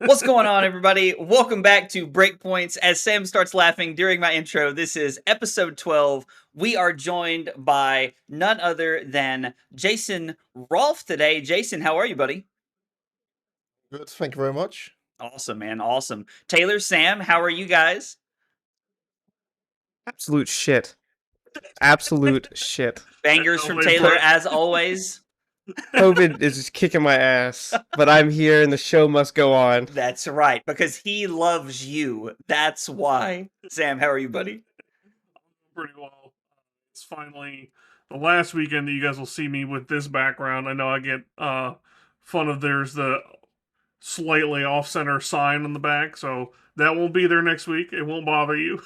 What's going on, everybody? Welcome back to Breakpoints. As Sam starts laughing during my intro, this is episode 12. We are joined by none other than Jason Rolf today. Jason, how are you, buddy? Good, thank you very much. Awesome, man. Awesome. Taylor, Sam, how are you guys? Absolute shit. Absolute shit. Bangers from Always Taylor, right. as always. COVID is just kicking my ass, but I'm here and the show must go on. That's right, because he loves you. That's why. Sam, how are you, buddy? Pretty well. It's finally the last weekend that you guys will see me with this background. I know I get fun of there's the slightly off-center sign on the back, so that won't be there next week. It won't bother you.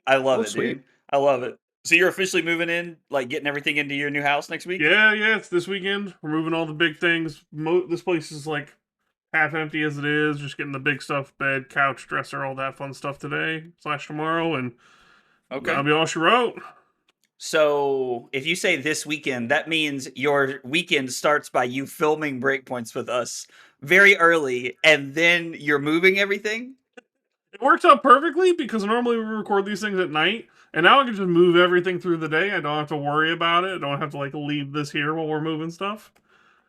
I love Oh, it, sweet. dude. I love it. So you're officially moving in, like getting everything into your new house next week? Yeah, it's this weekend. We're moving all the big things. This place is like half empty as it is. Just getting the big stuff: bed, couch, dresser, all that fun stuff today/tomorrow, and Okay. that'll be all she wrote. So if you say this weekend, that means your weekend starts by you filming Breakpoints with us very early, and then you're moving everything? It works out perfectly because normally we record these things at night, and now I can just move everything through the day. I don't have to worry about it. I don't have to like leave this here while we're moving stuff.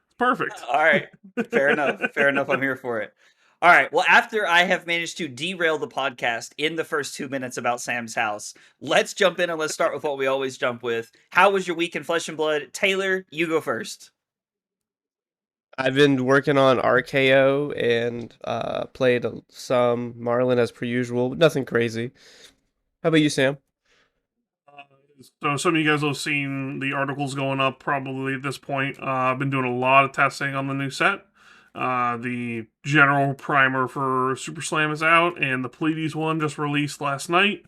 It's perfect. All right. Fair enough. Fair enough. I'm here for it. All right. Well, after I have managed to derail the podcast in the first 2 minutes about Sam's house, let's jump in and let's start with what we always jump with. How was your week in Flesh and Blood? Taylor, you go first. I've been working on RKO and played some Marlin as per usual, but nothing crazy. How about you, Sam? So some of you guys will have seen the articles going up probably at this point. I've been doing a lot of testing on the new set. The general primer for Super Slam is out, and the Pleiades one just released last night.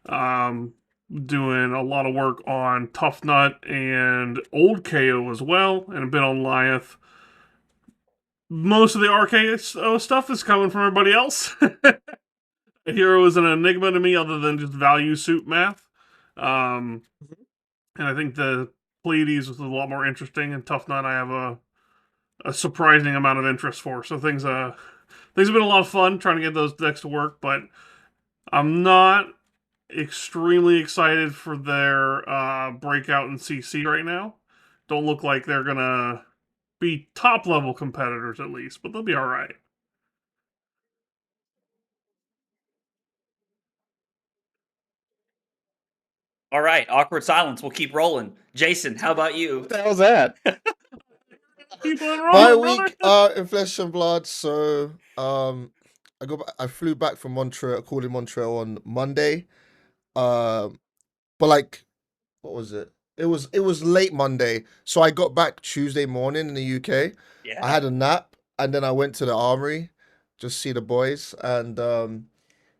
Doing a lot of work on Tough Nut and Old KO as well, and a bit on Lyeth. Most of the RKO stuff is coming from everybody else. Hero is an enigma to me, other than just value suit math. And I think the Pleiades was a lot more interesting, and Tough Nut I have a surprising amount of interest for. So things have been a lot of fun trying to get those decks to work, but I'm not extremely excited for their breakout in CC right now. Don't look like they're gonna be top level competitors at least, but they'll be all right. All right. Awkward silence. We'll keep rolling. Jason, how about you? What the hell's that? People in My Rome, week brother. in Flesh and Blood. So I flew back from Montreal, called in Montreal on Monday. But like, what was it? It was late Monday, so I got back Tuesday morning in the UK. Yeah. I had a nap, and then I went to the armory, just see the boys, and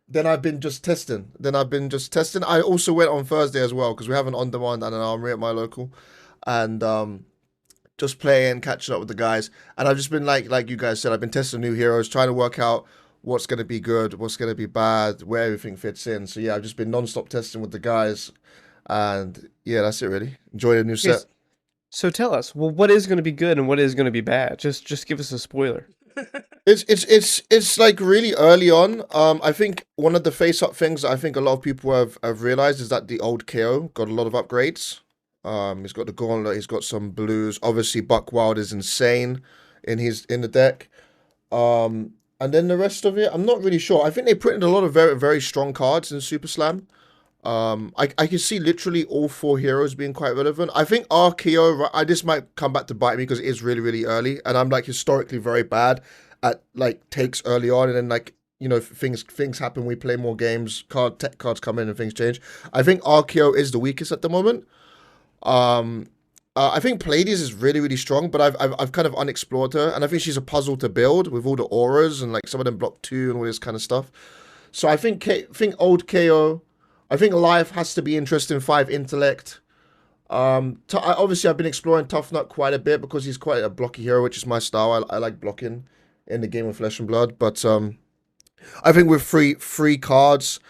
then I've been just testing. I also went on Thursday as well because we have an on demand and an armory at my local, and just playing, catching up with the guys. And I've just been like you guys said, I've been testing new heroes, trying to work out what's going to be good, what's going to be bad, where everything fits in. So yeah, I've just been non-stop testing with the guys, and yeah, that's it really. Enjoy the new set. So tell us, well, what is going to be good and what is going to be bad? Just give us a spoiler. It's like really early on. I think one of the face-up things that I think a lot of people have realized is that the old KO got a lot of upgrades. He's got the gauntlet, he's got some blues. Obviously, Buckwild is insane in the deck. And then the rest of it, I'm not really sure. I think they put in a lot of very, very strong cards in Super Slam. I can see literally all four heroes being quite relevant. I think RKO, this might come back to bite me because it is really, really early, and I'm like historically very bad at like takes early on, and then like things happen. We play more games, tech cards come in, and things change. I think RKO is the weakest at the moment. I think Pleiades is really, really strong, but I've kind of unexplored her, and I think she's a puzzle to build with all the auras and like some of them block 2 and all this kind of stuff. So I think old KO. I think life has to be interesting. 5 intellect. Obviously I've been exploring Tough Nut quite a bit because he's quite a blocky hero, which is my style. I like blocking in the game of Flesh and Blood, but I think with free cards.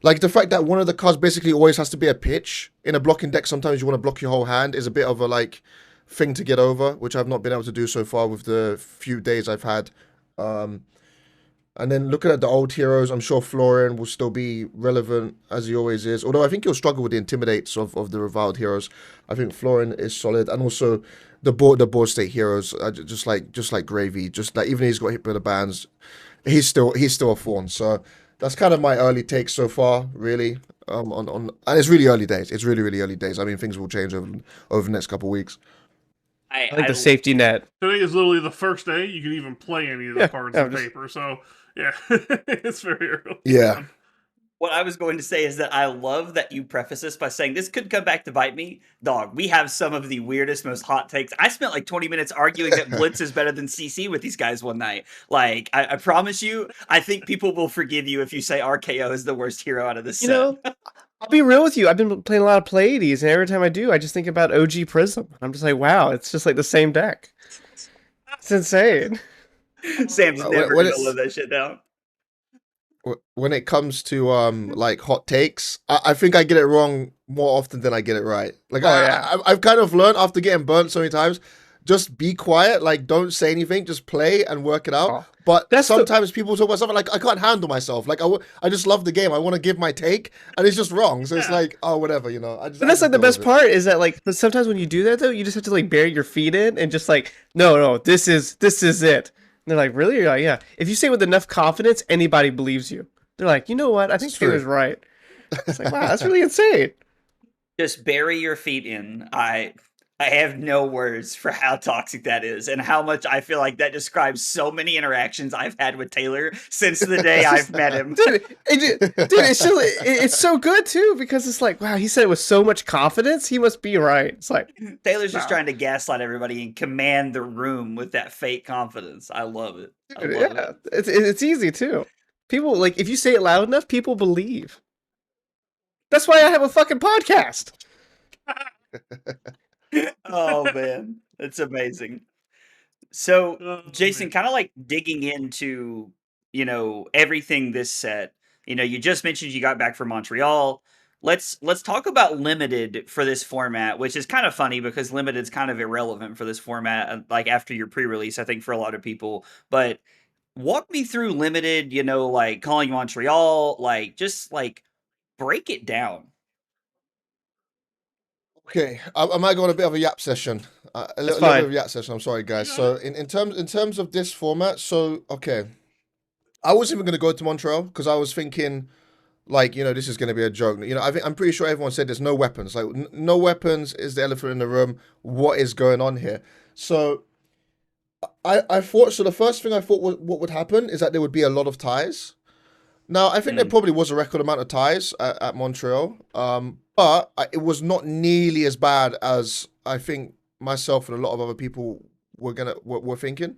Like the fact that one of the cards basically always has to be a pitch in a blocking deck. Sometimes you want to block your whole hand is a bit of a like thing to get over, which I've not been able to do so far with the few days I've had And then looking at the old heroes, I'm sure Florian will still be relevant as he always is. Although I think he'll struggle with the intimidates of the reviled heroes. I think Florian is solid, and also the board state heroes, just like Gravy, just like even he's got hit by the bans, he's still a thorn. So that's kind of my early take so far, really. And it's really early days. It's really early days. I mean, things will change over the next couple of weeks. I like the safety net. Today is literally the first day you can even play any of the cards in paper. So yeah, it's very early. Yeah. What I was going to say is that I love that you preface this by saying this could come back to bite me. Dog, we have some of the weirdest, most hot takes. I spent like 20 minutes arguing that Blitz is better than CC with these guys one night. Like, I promise you, I think people will forgive you if you say RKO is the worst hero out of this set. Know, I'll be real with you. I've been playing a lot of Pleiades, and every time I do, I just think about OG Prism. I'm just like, wow, it's just like the same deck. It's insane. Sam's never going to live that shit down. When it comes to like hot takes, I think I get it wrong more often than I get it right. Like I've kind of learned after getting burnt so many times, just be quiet, like don't say anything, just play and work it out. But sometimes people talk about something like I can't handle myself. Like I just love the game. I want to give my take, and it's just wrong. So it's like, oh, whatever, you know. But that's like the best part is that like, but sometimes when you do that though, you just have to like bury your feet in and just like, no, this is it. And they're like, really? You're like, yeah. If you say it with enough confidence, anybody believes you. They're like, you know what? I think Taylor's right. It's like, wow, that's really insane. Just bury your feet in. I have no words for how toxic that is and how much I feel like that describes so many interactions I've had with Taylor since the day I've met him. Dude, it's so good too because it's like, wow, he said it with so much confidence. He must be right. It's like Taylor's just trying to gaslight everybody and command the room with that fake confidence. I love it. It's easy too. People like if you say it loud enough, people believe. That's why I have a fucking podcast. Oh man, it's amazing. So Jason, kind of like digging into, you know, everything this set, you know, you just mentioned you got back from Montreal. Let's talk about limited for this format, which is kind of funny because limited's kind of irrelevant for this format, like after your pre-release, I think for a lot of people. But walk me through limited, you know, like calling Montreal, like just like break it down. Okay, I might go on a bit of a yap session. A little bit of a yap session. I'm sorry, guys. So in terms of this format, so okay, I wasn't even going to go to Montreal because I was thinking, like, you know, this is going to be a joke. You know, I'm pretty sure everyone said there's no weapons. Like, no weapons is the elephant in the room. What is going on here? So I thought. So the first thing I thought what would happen is that there would be a lot of ties. Now, I think there probably was a record amount of ties at Montreal, but it was not nearly as bad as I think myself and a lot of other people were thinking.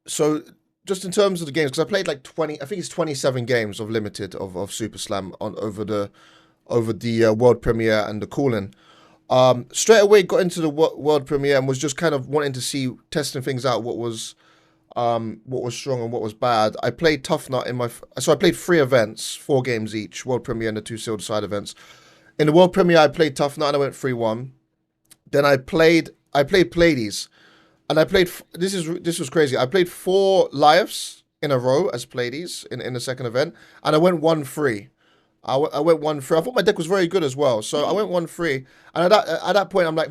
So just in terms of the games, because I played like 20, I think it's 27 games of limited of Super Slam over the world premiere and the call-in. Straight away got into the world premiere and was just kind of wanting to see, testing things out, what was strong and what was bad. I played Tough Nut so I played 3 events, 4 games each, world premiere and the 2 sealed side events. In the world premiere, I played Tough Nut and I went 3-1. Then I played Pleiades, and I played. This was crazy. I played 4 Lives in a row as Pleiades in the second event, and I went 1-3. I went 1-3. I thought my deck was very good as well, so I went 1-3. And at that point, I'm like,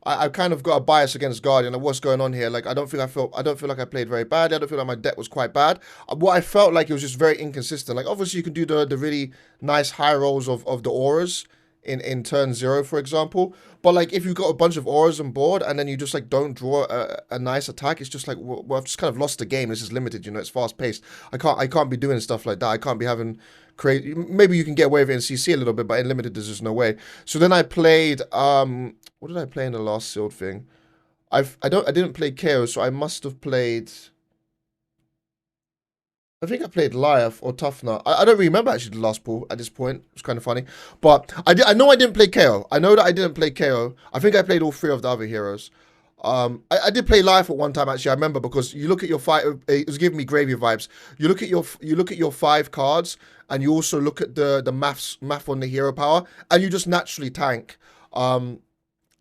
I kind of got a bias against Guardian. Like, what's going on here? Like, I don't feel like I played very badly. I don't feel like my deck was quite bad. What I felt like it was just very inconsistent. Like, obviously you can do the really nice high rolls of the auras in turn 0, for example. But like, if you've got a bunch of auras on board and then you just like don't draw a nice attack, it's just like, well, I've just kind of lost the game. This is limited, you know. It's fast paced. I can't be doing stuff like that. I can't be having crazy. Maybe you can get away with it in CC a little bit, but in limited, there's just no way. So then I played. What did I play in the last sealed thing? I didn't play KO, so I must have played. I think I played Life or Tough Nut. I don't really remember actually the last pool at this point. It's kind of funny. But I know I didn't play KO. I know that I didn't play KO. I think I played all 3 of the other heroes. I did play Life at one time actually. I remember because you look at your 5. It was giving me Gravy vibes. You look at your 5 cards, and you also look at the math on the hero power, and you just naturally tank.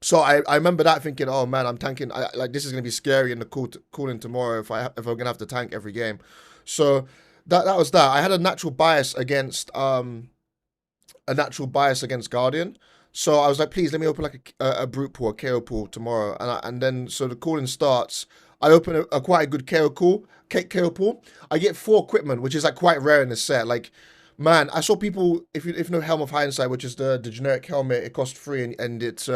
So I remember that thinking, oh man, I'm tanking. Like this is gonna be scary in the cooling tomorrow if I'm gonna have to tank every game. So that was that. I had a natural bias against Guardian. So I was like, please let me open like a brute pool, a KO pool tomorrow, and then so the cooling starts. I open a quite a good KO pool. I get 4 equipment, which is like quite rare in this set. Like, man, I saw people if you know Helm of Hindsight, which is the generic helmet. It costs 3 and it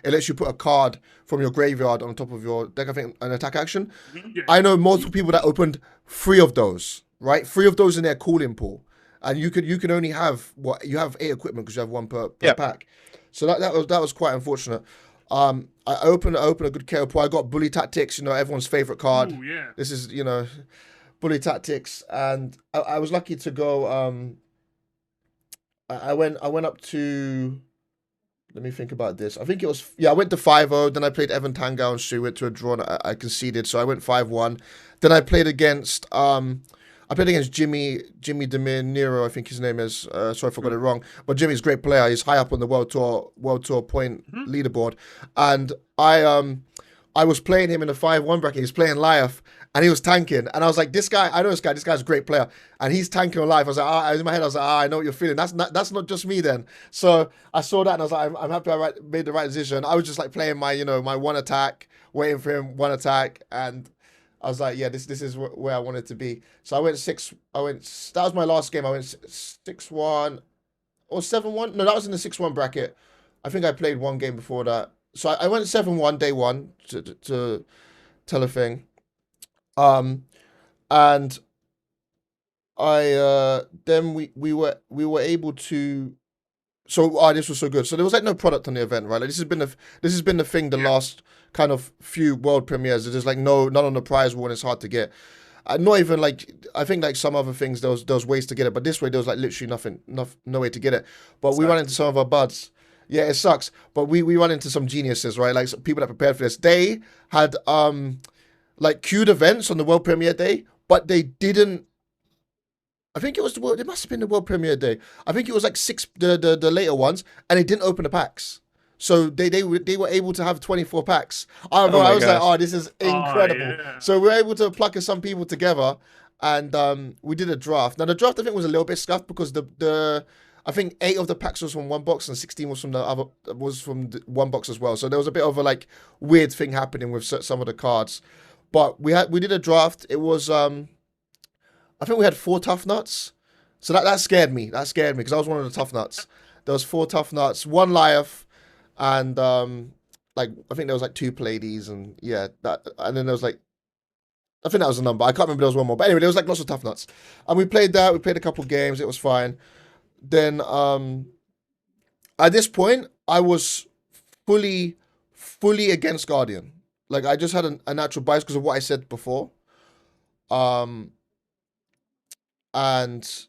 lets you put a card from your graveyard on top of your deck. I think an attack action. Yeah. I know multiple people that opened 3 of those. Right, 3 of those in their cooling pool, and you can only have you have 8 equipment because you have 1 per pack. So that was quite unfortunate. I opened a good KO pool. I got Bully Tactics, everyone's favorite card. Ooh, yeah. This is Bully Tactics, and I was lucky to go. I went up to. Let me think about this. I think it was I went to 5-0. Then I played Evan Tangao and Stu. Went to a draw and I conceded, so I went 5-1. Then I played against Jimmy Demir Nero, I think his name is. Sorry if I got it wrong. But Jimmy's a great player. He's high up on the World Tour point leaderboard. And I was playing him in the 5-1 bracket. He's playing Life, and he was tanking. And I was like, I know this guy. This guy's a great player. And he's tanking on Life. I was like, in my head, I was like, I know what you're feeling. That's not just me then. So I saw that, and I was like, I'm happy I made the right decision. I was just like playing my, my 1 attack, waiting for him, 1 attack, and I was like, yeah, this is where I wanted to be. So I went 6. That was my last game. I went 6-1 or 7-1. No, that was in the 6-1 bracket. I think I played 1 game before that. So I went 7-1 day 1 to tell a thing. And I then we were able to. So this was so good. So there was like no product on the event, right? Like this has been the thing the last kind of few world premieres. There's like none on the prize wall, and it's hard to get. Not even like I think like some other things there was ways to get it, but this way there was like literally no way to get it. But we run into some of our buds. Yeah, it sucks. But we run into some geniuses, right? Like some people that prepared for this. They had like queued events on the world premiere day, but they didn't. I think it must have been the world premiere day. I think it was like 6 the later ones, and they didn't open the packs. So they were able to have 24 packs. I don't know. I was like, oh, this is incredible. Yeah. So we were able to pluck some people together, and we did a draft. Now the draft I think was a little bit scuffed because I think 8 of the packs was from 1 box and 16 was from the 1 box as well. So there was a bit of a like weird thing happening with some of the cards. But we did a draft. It was I think we had 4 tough nuts. So that scared me. That scared me because I was one of the tough nuts. There was 4 tough nuts, 1 Life, and like I think there was like 2 Pleiades, and and then there was like I think that was the number. I can't remember, there was 1 more. But anyway, there was like lots of tough nuts. And we played that. We played a couple games. It was fine. Then at this point, I was fully against Guardian. Like I just had a natural bias because of what I said before. And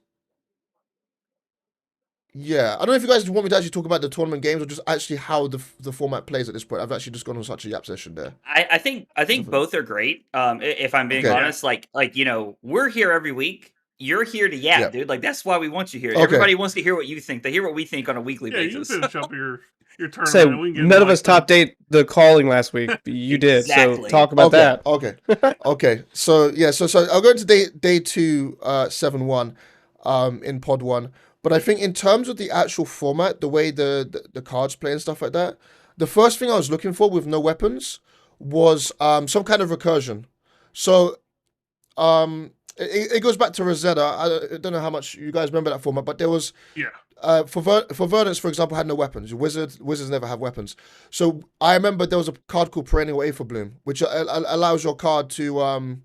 yeah, I don't know if you guys want me to actually talk about the tournament games or just actually how the format plays at this point. I've actually just gone on such a yap session there. I think both are great. If I'm being Okay. honest, like we're here every week. You're here to yap, Yeah. dude. Like that's why we want you here. Okay. Everybody wants to hear what you think. They hear what we think on a weekly Yeah, you basis. finish up your tournament. Say and we can get none of like us top date the calling last week. But you did. Exactly. So talk about that. Okay. So yeah, so I'll go into day 2, 7-1, in pod 1. But I think in terms of the actual format, the way the cards play and stuff like that, the first thing I was looking for with no weapons was some kind of recursion. So it goes back to Rosetta. I don't know how much you guys remember that format, but there was for Verdance, for example, had no weapons. Wizards never have weapons. So I remember there was a card called Perennial Aether Bloom, which allows your card to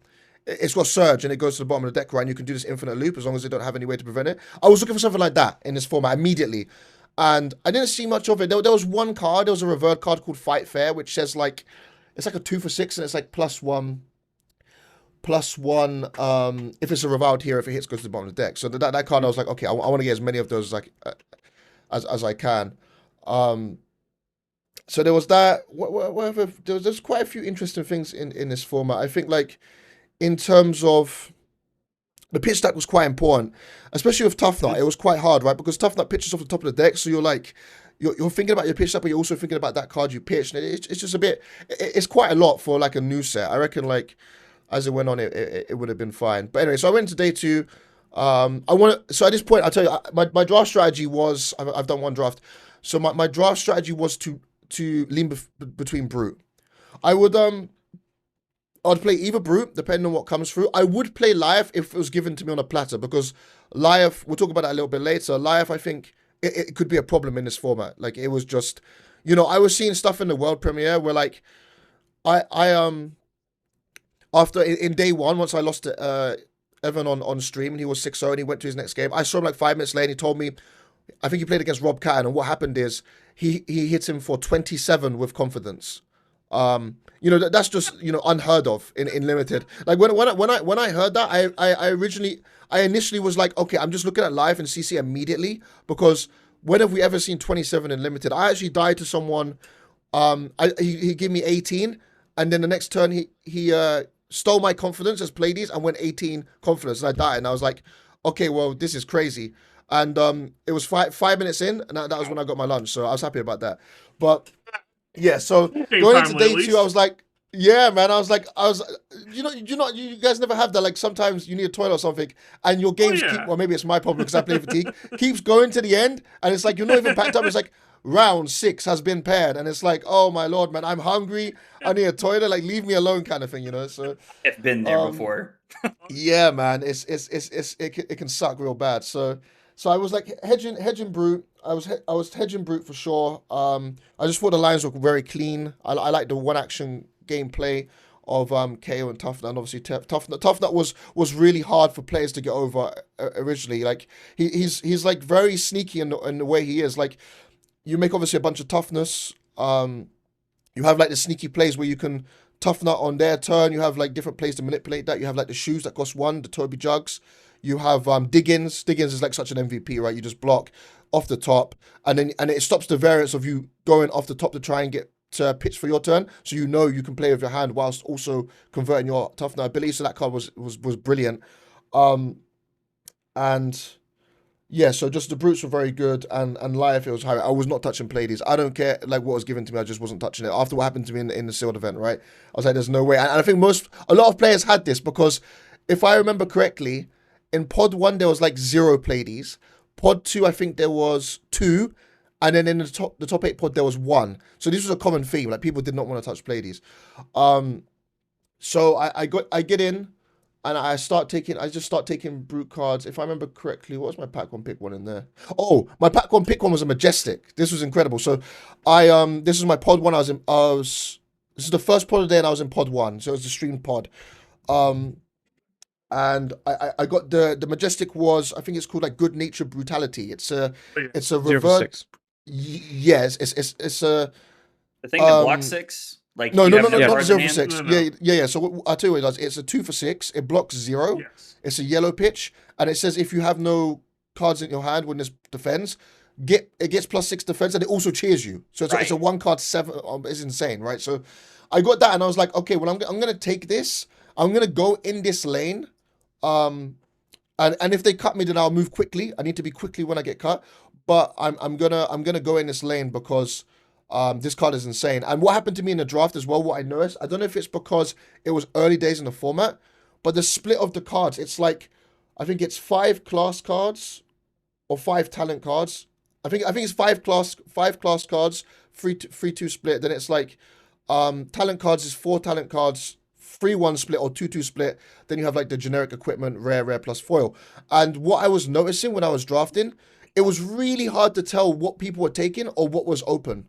it's got Surge and it goes to the bottom of the deck, right? And you can do this infinite loop as long as they don't have any way to prevent it. I was looking for something like that in this format immediately, and I didn't see much of it. There was 1 card. There was a revert card called Fight Fair, which says like it's like a 2 for 6, and it's like +1 if it's a reviled hero, if it hits, goes to the bottom of the deck. So that card, I was like, okay, I want to get as many of those as I can. So there was that. Whatever. There's quite a few interesting things in this format. I think like in terms of the pitch stack was quite important, especially with Tough Nut. It was quite hard, right? Because Tough Nut pitches off the top of the deck, so you're like you're thinking about your pitch set, but you're also thinking about that card you pitched. And it's just a bit. It's quite a lot for like a new set. I reckon like as it went on, it would have been fine. But anyway, so I went to day 2. So at this point, I'll tell you, my draft strategy was I've done one draft. So my draft strategy was to lean between Brute. I'd play either Brute, depending on what comes through. I would play Life if it was given to me on a platter, because Life, we'll talk about that a little bit later. Life, I think, it could be a problem in this format. Like, it was just, I was seeing stuff in the world premiere where, like, after, in day 1, once I lost Evan on stream, and he was 6-0, and he went to his next game, I saw him like 5 minutes later, and he told me, I think he played against Rob Catton, and what happened is, he hit him for 27 with confidence. That's just unheard of in limited. Like when I heard that, I initially was like, okay, I'm just looking at live and CC immediately, because when have we ever seen 27 in limited? I actually died to someone. He gave me 18, and then the next turn he stole my confidence as played and went 18 confidence, and I died, and I was like, okay, well, this is crazy. And it was 5 minutes in, and that was when I got my lunch, so I was happy about that. But yeah, so going into day 2, I was like, yeah, man, you guys never have that, like sometimes you need a toilet or something, and your games keep, well, maybe it's my problem because I play fatigue, keeps going to the end, and it's like, you're not even packed up, it's like, round 6 has been paired, and it's like, oh my lord, man, I'm hungry, I need a toilet, like leave me alone kind of thing, so. I've been there before. Yeah, man, it can suck real bad, so I was like hedging Brute. I was hedging Brute for sure. I just thought the lines looked very clean. I like the one action gameplay of KO and Toughnut. And obviously Toughnut was really hard for players to get over originally. Like he's like very sneaky in the way he is. Like you make obviously a bunch of toughness. You have like the sneaky plays where you can Toughnut on their turn. You have like different plays to manipulate that. You have like the shoes that cost 1, the Toby Jugs. You have Diggins. Diggins is like such an MVP, right? You just block off the top, and it stops the variance of you going off the top to try and get to pitch for your turn. So you can play with your hand whilst also converting your Toughnut ability. So that card was brilliant. And yeah, so just the Brutes were very good, and Life, it was high. I was not touching Pleiades. I don't care like what was given to me. I just wasn't touching it. After what happened to me in the sealed event, right? I was like, there's no way. And I think a lot of players had this, because if I remember correctly, in pod 1, there was like 0 Pleiades. Pod 2, I think there was 2. And then in the top 8 pod, there was 1. So this was a common theme. Like people did not want to touch Pleiades. So I get in, and I just start taking Brute cards. If I remember correctly, what was my pack 1 pick 1 in there? Oh, my pack 1 pick 1 was a Majestic. This was incredible. So this is my pod 1. This is the first pod of the day, and I was in pod 1. So it was the streamed pod. And I got the Majestic was, I think it's called like Good Nature Brutality. It's a revert. Yes, it's a. The thing that blocks 6. Like no, not 0 for for 6. No. Yeah. So I'll tell you what it does. It's a 2 for 6. It blocks 0. Yes. It's a yellow pitch, and it says if you have no cards in your hand when this defends, it gets +6 defense, and it also cheers you. So it's a 1 card 7. It's insane, right? So I got that, and I was like, okay, well I'm gonna take this. I'm gonna go in this lane. And if they cut me, then I'll move quickly. I need to be quickly when I get cut. But I'm gonna go in this lane because this card is insane. And what happened to me in the draft as well, what I noticed, I don't know if it's because it was early days in the format, but the split of the cards, it's like, I think it's 5 class cards or 5 talent cards. I think it's 5 class cards, 3-2 split. Then it's like talent cards is 4 talent cards, 3-1 split or 2-2 split. Then you have like the generic equipment, rare plus foil. And what I was noticing when I was drafting, it was really hard to tell what people were taking or what was open.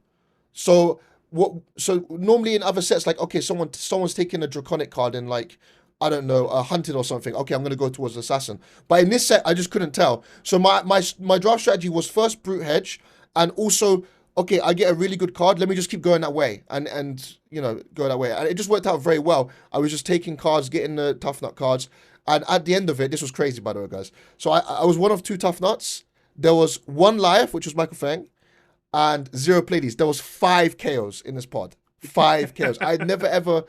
So normally in other sets, like, okay, someone's taking a draconic card in like, I don't know, a hunted or something. Okay, I'm going to go towards assassin. But in this set, I just couldn't tell. So my draft strategy was first Brute hedge, and also, okay, I get a really good card. Let me just keep going that way and go that way. And it just worked out very well. I was just taking cards, getting the Toughnut cards. And at the end of it, this was crazy, by the way, guys. So I was one of 2 Toughnuts. There was 1 Life, which was Michael Fang, and 0 Pleiades. There was 5 KOs in this pod. 5 KOs. I'd never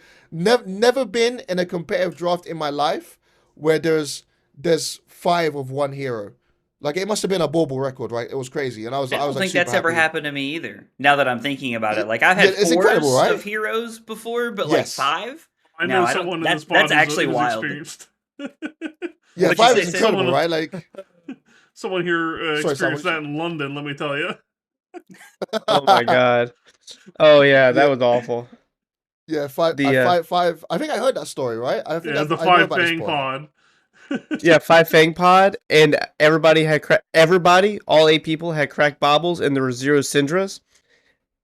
been in a competitive draft in my life where there's 5 of 1 hero. Like it must have been a bauble record, right? It was crazy, and I was I don't like think super that's ever happy. happened to me either. Now that I'm thinking about it, like I've had Yeah, it's incredible, fours right? of heroes before, but like Yes. 5. I No, know I don't. someone in this That's pod actually who's wild. experienced. Yeah, What'd you 5 say, is Sid? incredible, Someone- right? Like, Someone here Sorry, experienced Sam, that in London, let me tell you. Oh my god. Oh yeah, that Yeah. was awful. yeah, 5, The 5. I think I heard that story, right? I think Yeah, the I know Five about this Fang pod. pod. Yeah, 5 Fang pod, and everybody, all 8 people had cracked baubles, and there were 0 Syndras.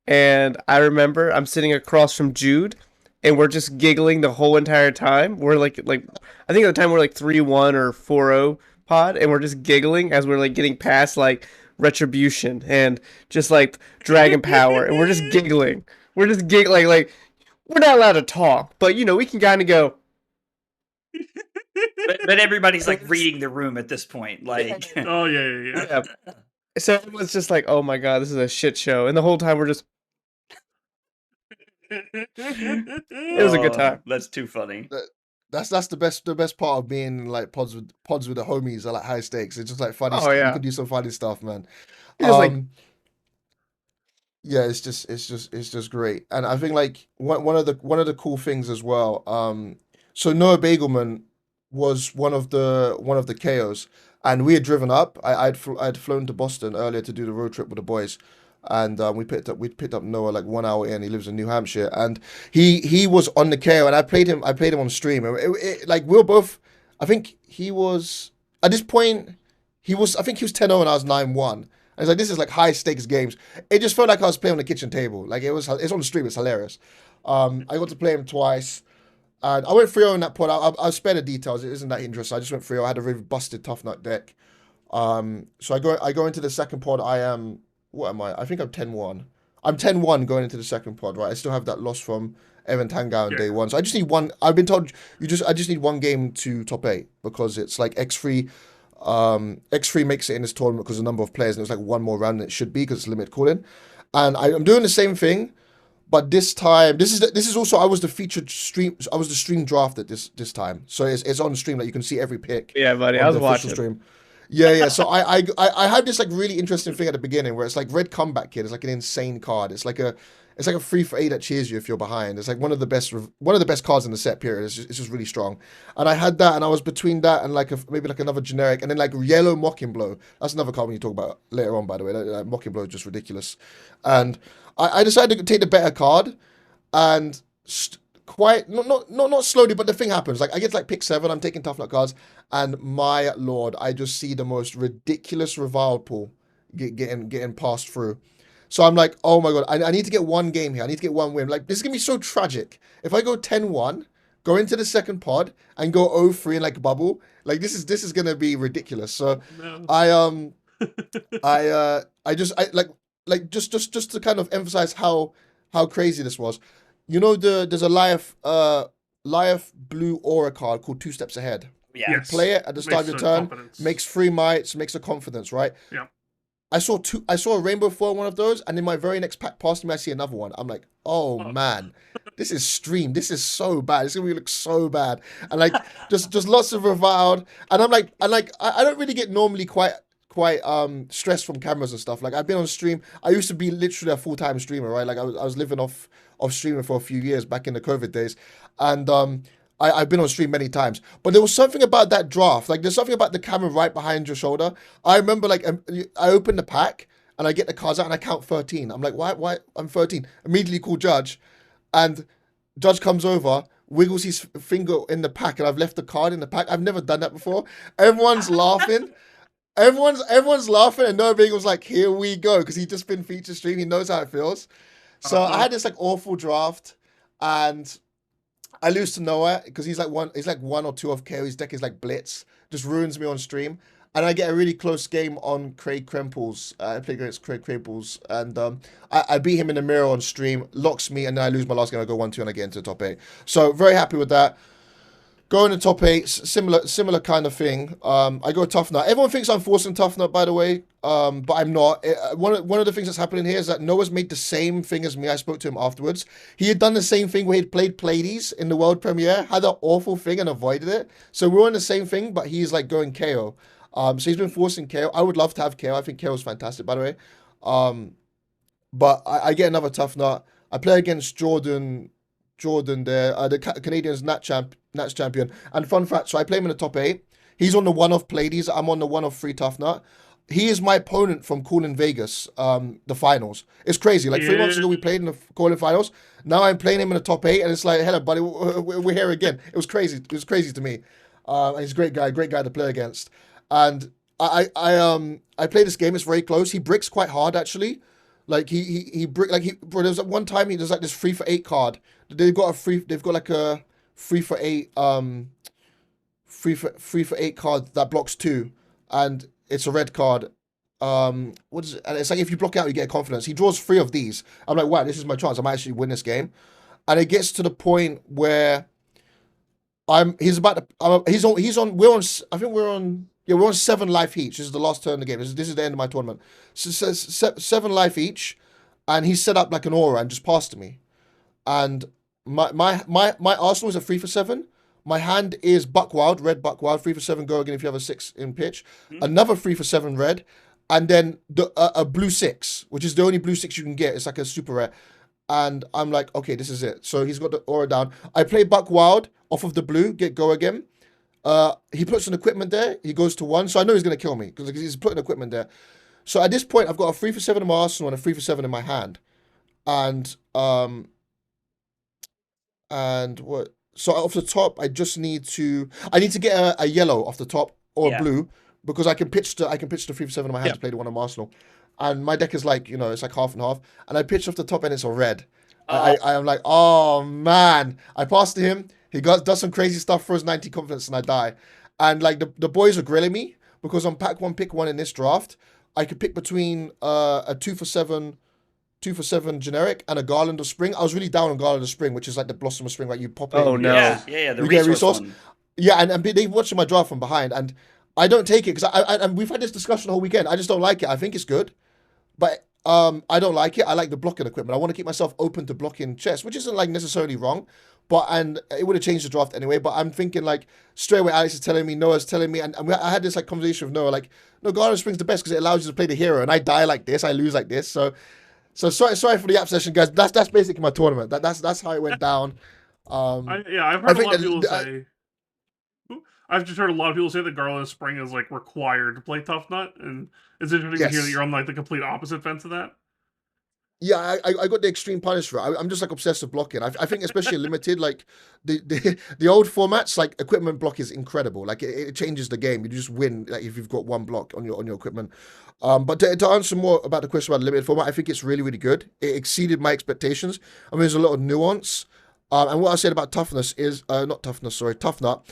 And I remember I'm sitting across from Jude, and we're just giggling the whole entire time. We're like I think at the time we're like 3-1 or 4-0 pod, and we're just giggling as we're like getting past like Retribution and just like Dragon Power, and we're just giggling. We're just giggling like we're not allowed to talk, but you know we can kind of go. But everybody's like reading the room at this point. Like, Oh yeah. Yeah. So everyone's just like, oh my god, this is a shit show, and the whole time we're just. It was a good time. That's too funny. That's the best part of being like pods with the homies are like high stakes. It's just like funny. Oh, yeah. You can do some funny stuff, man. It was like Yeah, it's just great. And I think like one of the cool things as well. So Noah Bagelman was one of the KOs, and we had driven up. I'd flown to Boston earlier to do the road trip with the boys, and we picked up Noah like 1 hour in. He lives in New Hampshire, and he was on the KO, and I played him on stream. Like we were both. I think he was at this point. I think he was 10-0 and I was 9-1. I was like, this is like high stakes games. It just felt like I was playing on the kitchen table. Like it's on the stream. It's hilarious. I got to play him twice. And I went 3-0 in that pod. I'll spare the details. It isn't that interesting. I just went 3-0. I had a really busted tough nut deck. So I go into the second pod. What am I? I think I'm 10-1. I'm 10-1 going into the second pod, right? I still have that loss from Evan Tangau on day one. So I just need one. I've been told I just need one game to top 8 because it's like X3. X3 makes it in this tournament because the number of players, and there's like one more round than it should be because it's limited calling. And I'm doing the same thing, but this time this is also I was the featured stream. I was the stream drafted this time, so it's on stream. Like you can see every pick. yeah, buddy. on I was the official watching. stream. Yeah. So I had this like really interesting thing at the beginning where it's like Red Comeback Kid. It's like an insane card. It's like a 3 for 8 that cheers you if you're behind. It's like one of the best cards in the set period. It's just really strong. And I had that, and I was between that and like maybe like another generic, and then like Yellow Mocking Blow. That's another card when you talk about later on. By the way, like, Mocking Blow is just ridiculous. And I decided to take the better card, and quite not slowly, but the thing happens. Like I get like pick 7. I'm taking tough luck cards, and my lord, I just see the most ridiculous reviled pool getting passed through. So I'm like, oh my god, I need to get one game here. I need to get one win. Like this is gonna be so tragic. If I go 10-1, go into the second pod and go 0-3 in like bubble, like this is gonna be ridiculous. So No. I just to kind of emphasize how crazy this was. You know there's a Life blue aura card called 2 Steps Ahead. Yeah. Yes. Play it at the start of your Makes a turn, confidence. makes 3 mites, makes a confidence, right? Yeah. I saw a rainbow foil one of those, and in my very next pack past me, I see another one. I'm like, oh man, this is streamed. This is so bad. It's gonna look so bad, and like just lots of reviled. And I'm like, I don't really get normally quite stressed from cameras and stuff. Like I've been on stream. I used to be literally a full-time streamer, right? Like I was living off streaming for a few years back in the COVID days, and I've been on stream many times, but there was something about that draft. Like there's something about the camera right behind your shoulder. I remember like I open the pack and I get the cards out and I count 13. I'm like, why? I'm 13. Immediately call Judge, and Judge comes over, wiggles his finger in the pack, and I've left the card in the pack. I've never done that before. Everyone's laughing. Everyone's laughing, and Noah Bagel's like, here we go, because he's just been feature stream. He knows how it feels. So I had this like awful draft, and I lose to Noah because he's like 1 or 2 off KO. His deck is like Blitz, just ruins me on stream. And I get a really close game on Craig Krempels. I play against Craig Krempels, and I beat him in the mirror on stream, locks me, and then I lose my last game. I go 1-2 and I get into the top 8. So very happy with that. Going to top 8, similar kind of thing. I go tough nut. Everyone thinks I'm forcing tough nut, by the way, but I'm not. One of the things that's happening here is that Noah's made the same thing as me. I spoke to him afterwards. He had done the same thing where he'd played Pleiades in the world premiere, had that awful thing and avoided it. So we're on the same thing, but he's like going KO. So he's been forcing KO. I would love to have KO. I think KO is fantastic, by the way. But I get another tough nut. I play against Jordan there, the Canadian's Nats champion. And fun fact, so I play him in the top 8. He's on the one of Pleiades. I'm on the one of 3 tough nut. He is my opponent from Cool in Vegas, the finals. It's crazy. Like 3 months ago, we played in the Cool in finals. Now I'm playing him in the top 8, and it's like, hello, buddy, we're here again. It was crazy. It was crazy to me. And he's a great guy to play against. And I play this game. It's very close. He bricks quite hard, actually. Like bro, there's one time there's like this 3 for 8 card. They've got like a 3 for 8 3 for 8 card that blocks 2, and it's a red card. What is it? And it's like if you block out, you get confidence. He draws 3 of these. I'm like, wow, this is my chance. I might actually win this game. And it gets to the point where he's on. We're on. I think we're on. Yeah, we're on 7 life each. This is the last turn of the game. This is the end of my tournament. So 7 life each, and he set up like an aura and just passed to me. And my arsenal is a 3 for 7. My hand is Buckwild, red Buckwild, 3 for 7. Go again if you have a 6 in pitch. Another 3 for 7 red, and then a blue 6, which is the only blue 6 you can get. It's like a super rare. And I'm like, okay, this is it. So he's got the aura down. I play Buckwild off of the blue, get go again. He puts an equipment there. He goes to 1, so I know he's gonna kill me because he's putting equipment there. So at this point, I've got a 3 for 7 in my arsenal and a 3 for 7 in my hand, and what? So off the top, I need to get a yellow off the top or a blue because I can pitch the 3 for 7 in my hand to play the one on my arsenal, and my deck is like it's like half and half, and I pitch off the top and it's a red. I am like, oh man, I passed to him. He does some crazy stuff, throws 90 confidence, and I die. And like the boys are grilling me because on pack 1, pick 1 in this draft, I could pick between a 2 for 7 generic and a Garland of Spring. I was really down on Garland of Spring, which is like the Blossom of Spring, like you pop it. Oh no! Yeah, the you get a resource. One. Yeah, and they watching my draft from behind, and I don't take it because and we've had this discussion the whole weekend. I just don't like it. I think it's good, but I don't like it. I like the blocking equipment. I want to keep myself open to blocking chess, which isn't like necessarily wrong. And it would have changed the draft anyway. But I'm thinking like straight away, Alex is telling me, Noah's telling me, and I had this like conversation with Noah, like, no, Garland Spring's the best because it allows you to play the hero, and I die like this, I lose like this. So sorry for the app session, guys. That's basically my tournament. That's how it went down. I've heard a lot of people say. I've just heard a lot of people say that Garland Spring is like required to play Tough Nut, and it's interesting to hear that you're on like the complete opposite fence of that. Yeah, I got the extreme punish for it. I'm just like obsessed with blocking. I think especially limited, like the old formats, like equipment block is incredible. Like it changes the game. You just win like if you've got 1 block on your equipment. But to answer more about the question about the limited format, I think it's really, really good. It exceeded my expectations. I mean, there's a lot of nuance. And what I said about toughness is tough nut.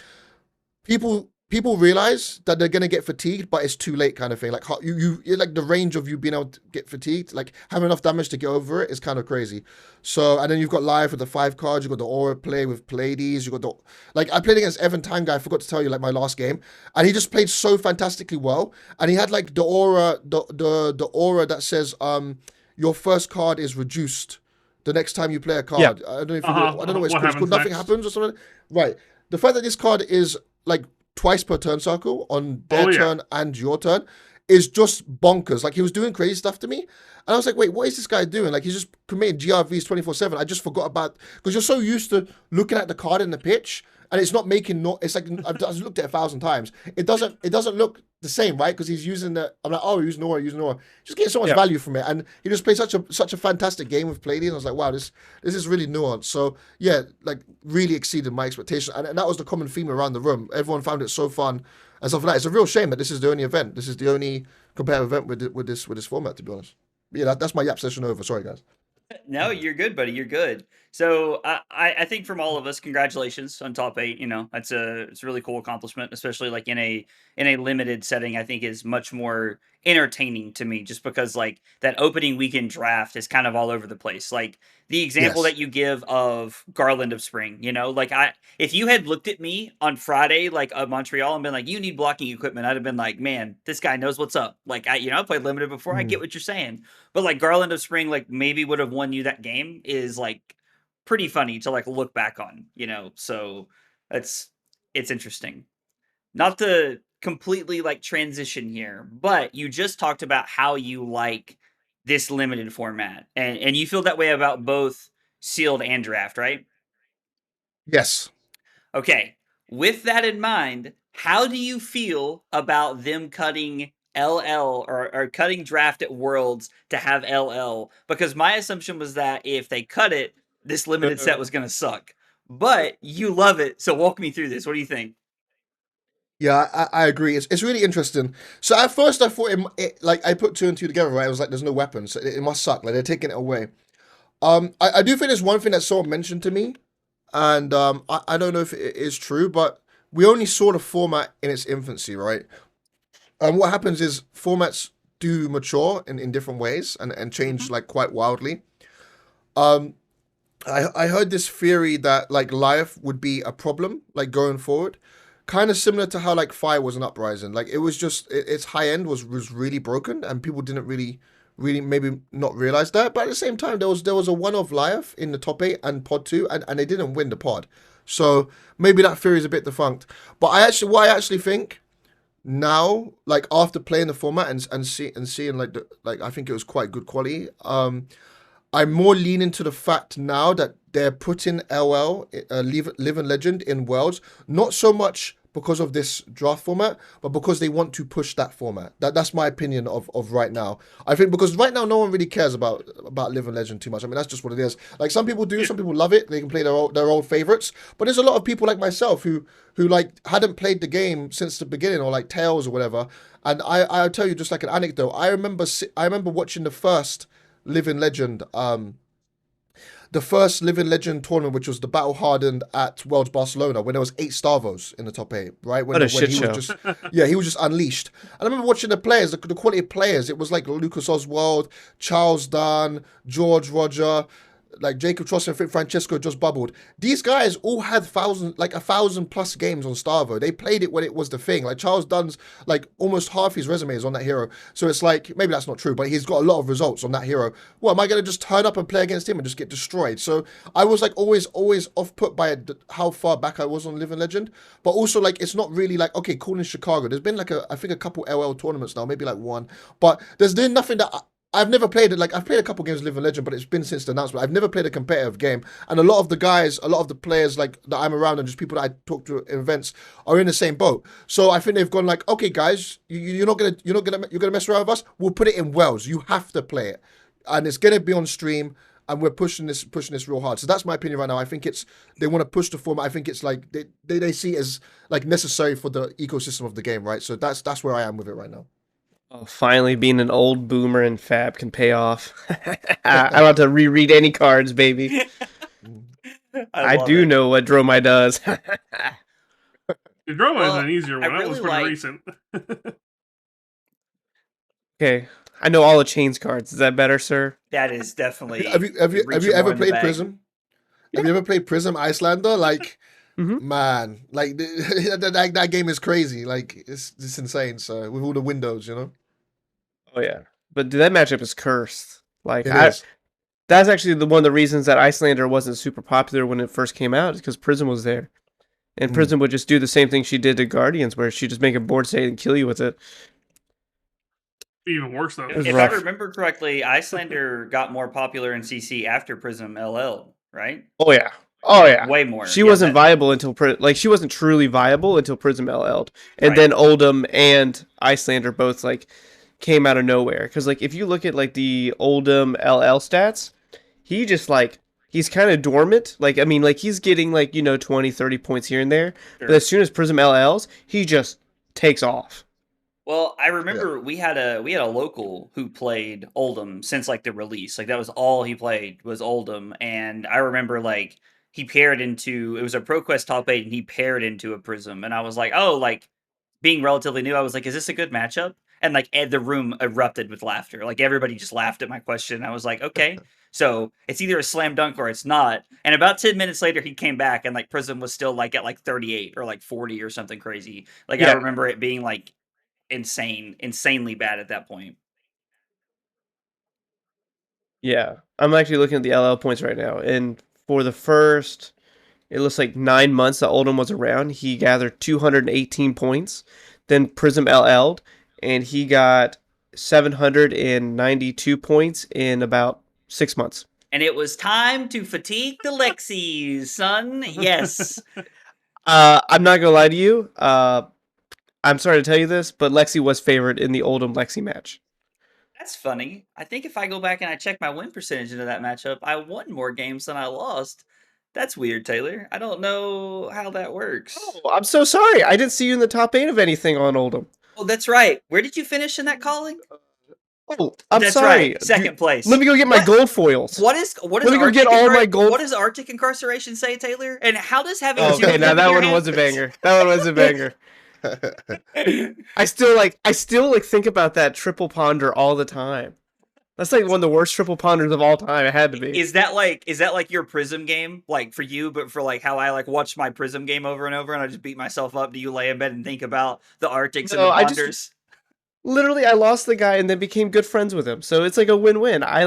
People realize that they're gonna get fatigued, but it's too late, kind of thing. Like you like the range of you being able to get fatigued, like having enough damage to get over it is kind of crazy. So and then you've got live with the 5 cards. You've got the aura play with Pleiades. You got the I played against Evan Tanga. I forgot to tell you like my last game, and he just played so fantastically well. And he had like the aura, the aura that says your first card is reduced the next time you play a card. Yeah. I don't know if you know, I don't know what it's called. Nothing happens or something. Right. The fact that this card is like twice per turn cycle on their turn and your turn is just bonkers. Like he was doing crazy stuff to me, and I was like, wait, what is this guy doing? Like he's just committing GRVs 24/7. I just forgot about because you're so used to looking at the card in the pitch, and it's not making it's like I've looked at it 1,000 times. It doesn't look the same, right? Because he's using I'm like, oh, using aura. Just getting so much value from it, and he just played such a fantastic game with Pleiades. And I was like, wow, this is really nuanced. So yeah, like really exceeded my expectation, and that was the common theme around the room. Everyone found it so fun and stuff like that. It's a real shame that this is the only event. This is the only competitive event with this format, to be honest. But yeah, that's my yap session over. Sorry, guys. No, you're good, buddy. You're good. So I think from all of us, congratulations on top 8. It's a really cool accomplishment, especially like in a limited setting. I think is much more entertaining to me, just because like that opening weekend draft is kind of all over the place. Like the example that you give of Garland of Spring, like if you had looked at me on Friday, like Montreal, and been like, you need blocking equipment, I'd have been like, man, this guy knows what's up. Like I played limited before. I get what you're saying, but like Garland of Spring, like maybe would have won you that game is like pretty funny to like look back on, so it's interesting. Not to completely like transition here, but you just talked about how you like this limited format, and you feel that way about both sealed and draft, right? Yes. Okay. With that in mind, how do you feel about them cutting LL or cutting draft at Worlds to have LL? Because my assumption was that if they cut it, this limited set was going to suck. But you love it, so walk me through this. What do you think? Yeah, I agree. It's really interesting. So at first I thought it like I put two and two together, right? I was like, there's no weapons. So it must suck. Like they're taking it away. I do think there's one thing that someone mentioned to me, and I don't know if it is true, but we only saw the format in its infancy, right? And what happens is formats do mature in different ways and change like quite wildly. Um, I heard this theory that like life would be a problem like going forward, kind of similar to how like Fire was an uprising. Like it was just its high end was really broken, and people didn't really maybe not realize that. But at the same time, there was a one of Life in the top eight and pod two, and they didn't win the pod. So maybe that theory is a bit defunct. But what I actually think now, like after playing the format and seeing like I think it was quite good quality. I'm more leaning to the fact now that they're putting LL, Live and Legend, in Worlds, not so much because of this draft format, but because they want to push that format. That's my opinion of right now. I think because right now no one really cares about Live and Legend too much. I mean, that's just what it is. Like some people do, some people love it. They can play their old favorites, but there's a lot of people like myself who like hadn't played the game since the beginning, or like Tales or whatever. And I'll tell you just like an anecdote. I remember watching the first Living Legend, the first Living Legend tournament, which was the Battle Hardened at Worlds Barcelona, when there was 8 Starvos in the top 8, right? What a shit he show. was just, yeah, he was just unleashed. And I remember watching the players, the quality of players. It was like Lucas Oswald, Charles Dunn, George Roger, like Jacob Tross and Francesco just bubbled. These guys all had 1,000+ games on Starvo. They played it when it was the thing. Like Charles Dunn's like almost half his resume is on that hero. So it's like, maybe that's not true, but he's got a lot of results on that hero. Well, am I going to just turn up and play against him and just get destroyed? So I was like always off put by how far back I was on Living Legend. But also like, it's not really like, okay, cool in Chicago. There's been like I think a couple LL tournaments now, maybe like one. But there's nothing that I've never played it. Like I've played a couple games of Living Legend, but it's been since the announcement. I've never played a competitive game, and a lot of the players like that I'm around and just people that I talk to at events are in the same boat. So I think they've gone like, okay, guys, you're gonna mess around with us. We'll put it in Wells. You have to play it, and it's gonna be on stream, and we're pushing this real hard. So that's my opinion right now. I think they want to push the format. I think it's like they see it as like necessary for the ecosystem of the game, right? So that's where I am with it right now. Oh, finally, being an old boomer in Fab can pay off. I don't have to reread any cards, baby. I do know what Dromai does. The Dromai is an easier one. I That was really pretty recent. Okay, I know all the chains cards. Is that better, sir? That is definitely. Have you ever played Prism? Have you ever played Prism Icelander? Like, man, like that game is crazy. Like it's insane. So with all the windows, you know. Oh yeah, but dude, that matchup is cursed. Like It is. that's actually one of the reasons that Icelander wasn't super popular when it first came out, is because Prism was there, and Prism would just do the same thing she did to Guardians, where she just make a board state and kill you with it. Even worse though. was If rough. I remember correctly, Icelander got more popular in CC after Prism LL, right? Oh yeah. Way more. She Yeah, wasn't viable until she wasn't truly viable until Prism LL'd, and Right. then Oldham and Icelander both like came out of nowhere. Because like if you look at like the Oldham LL stats, he just like he's kind of dormant. Like I mean like he's getting like 20, 30 points here and there, Sure. but as soon as Prism LLs, he just takes off. Well, I remember we had a local who played Oldham since like the release. Like that was all he played was Oldham, and I remember like he paired into it was a ProQuest top 8 and he paired into a Prism, and I was like, oh, like being relatively new, I was like, is this a good matchup? And like the room erupted with laughter. Like everybody just laughed at my question. I was like, okay, so it's either a slam dunk or it's not. And about 10 minutes later, he came back and like Prism was still like at like 38 or like 40 or something crazy. Like I Yeah. remember it being like insanely bad at that point. Yeah, I'm actually looking at the LL points right now, and for the first, it looks like 9 months that Oldham was around, he gathered 218 points. then Prism LL'd, and he got 792 points in about 6 months. And it was time to fatigue the Lexies, son. Yes. I'm not gonna lie to you. I'm sorry to tell you this, but Lexi was favored in the Oldham Lexi match. That's funny. I think if I go back and I check my win percentage into that matchup, I won more games than I lost. That's weird, Taylor. I don't know how that works. Oh, I'm so sorry. I didn't see you in the top 8 of anything on Oldham. Oh, that's right. Where did you finish in that calling? Oh, I'm That's sorry. right. Second place. Let me go get my What? gold foils. What is Let me go get Arctic all my gold. What does Arctic incarceration say, Taylor? And how does having Oh, zero okay, now in that your one hand- was a banger. That one was a banger. I still think about that triple ponder all the time. That's like one of the worst triple ponders of all time. It had to be. Is that like your Prism game, like for you, but for like how I like watch my Prism game over and over, and I just beat myself up? Do you lay in bed and think about the Arctics and No, the I just- ponders? Literally, I lost the guy and then became good friends with him. So it's like a win-win. I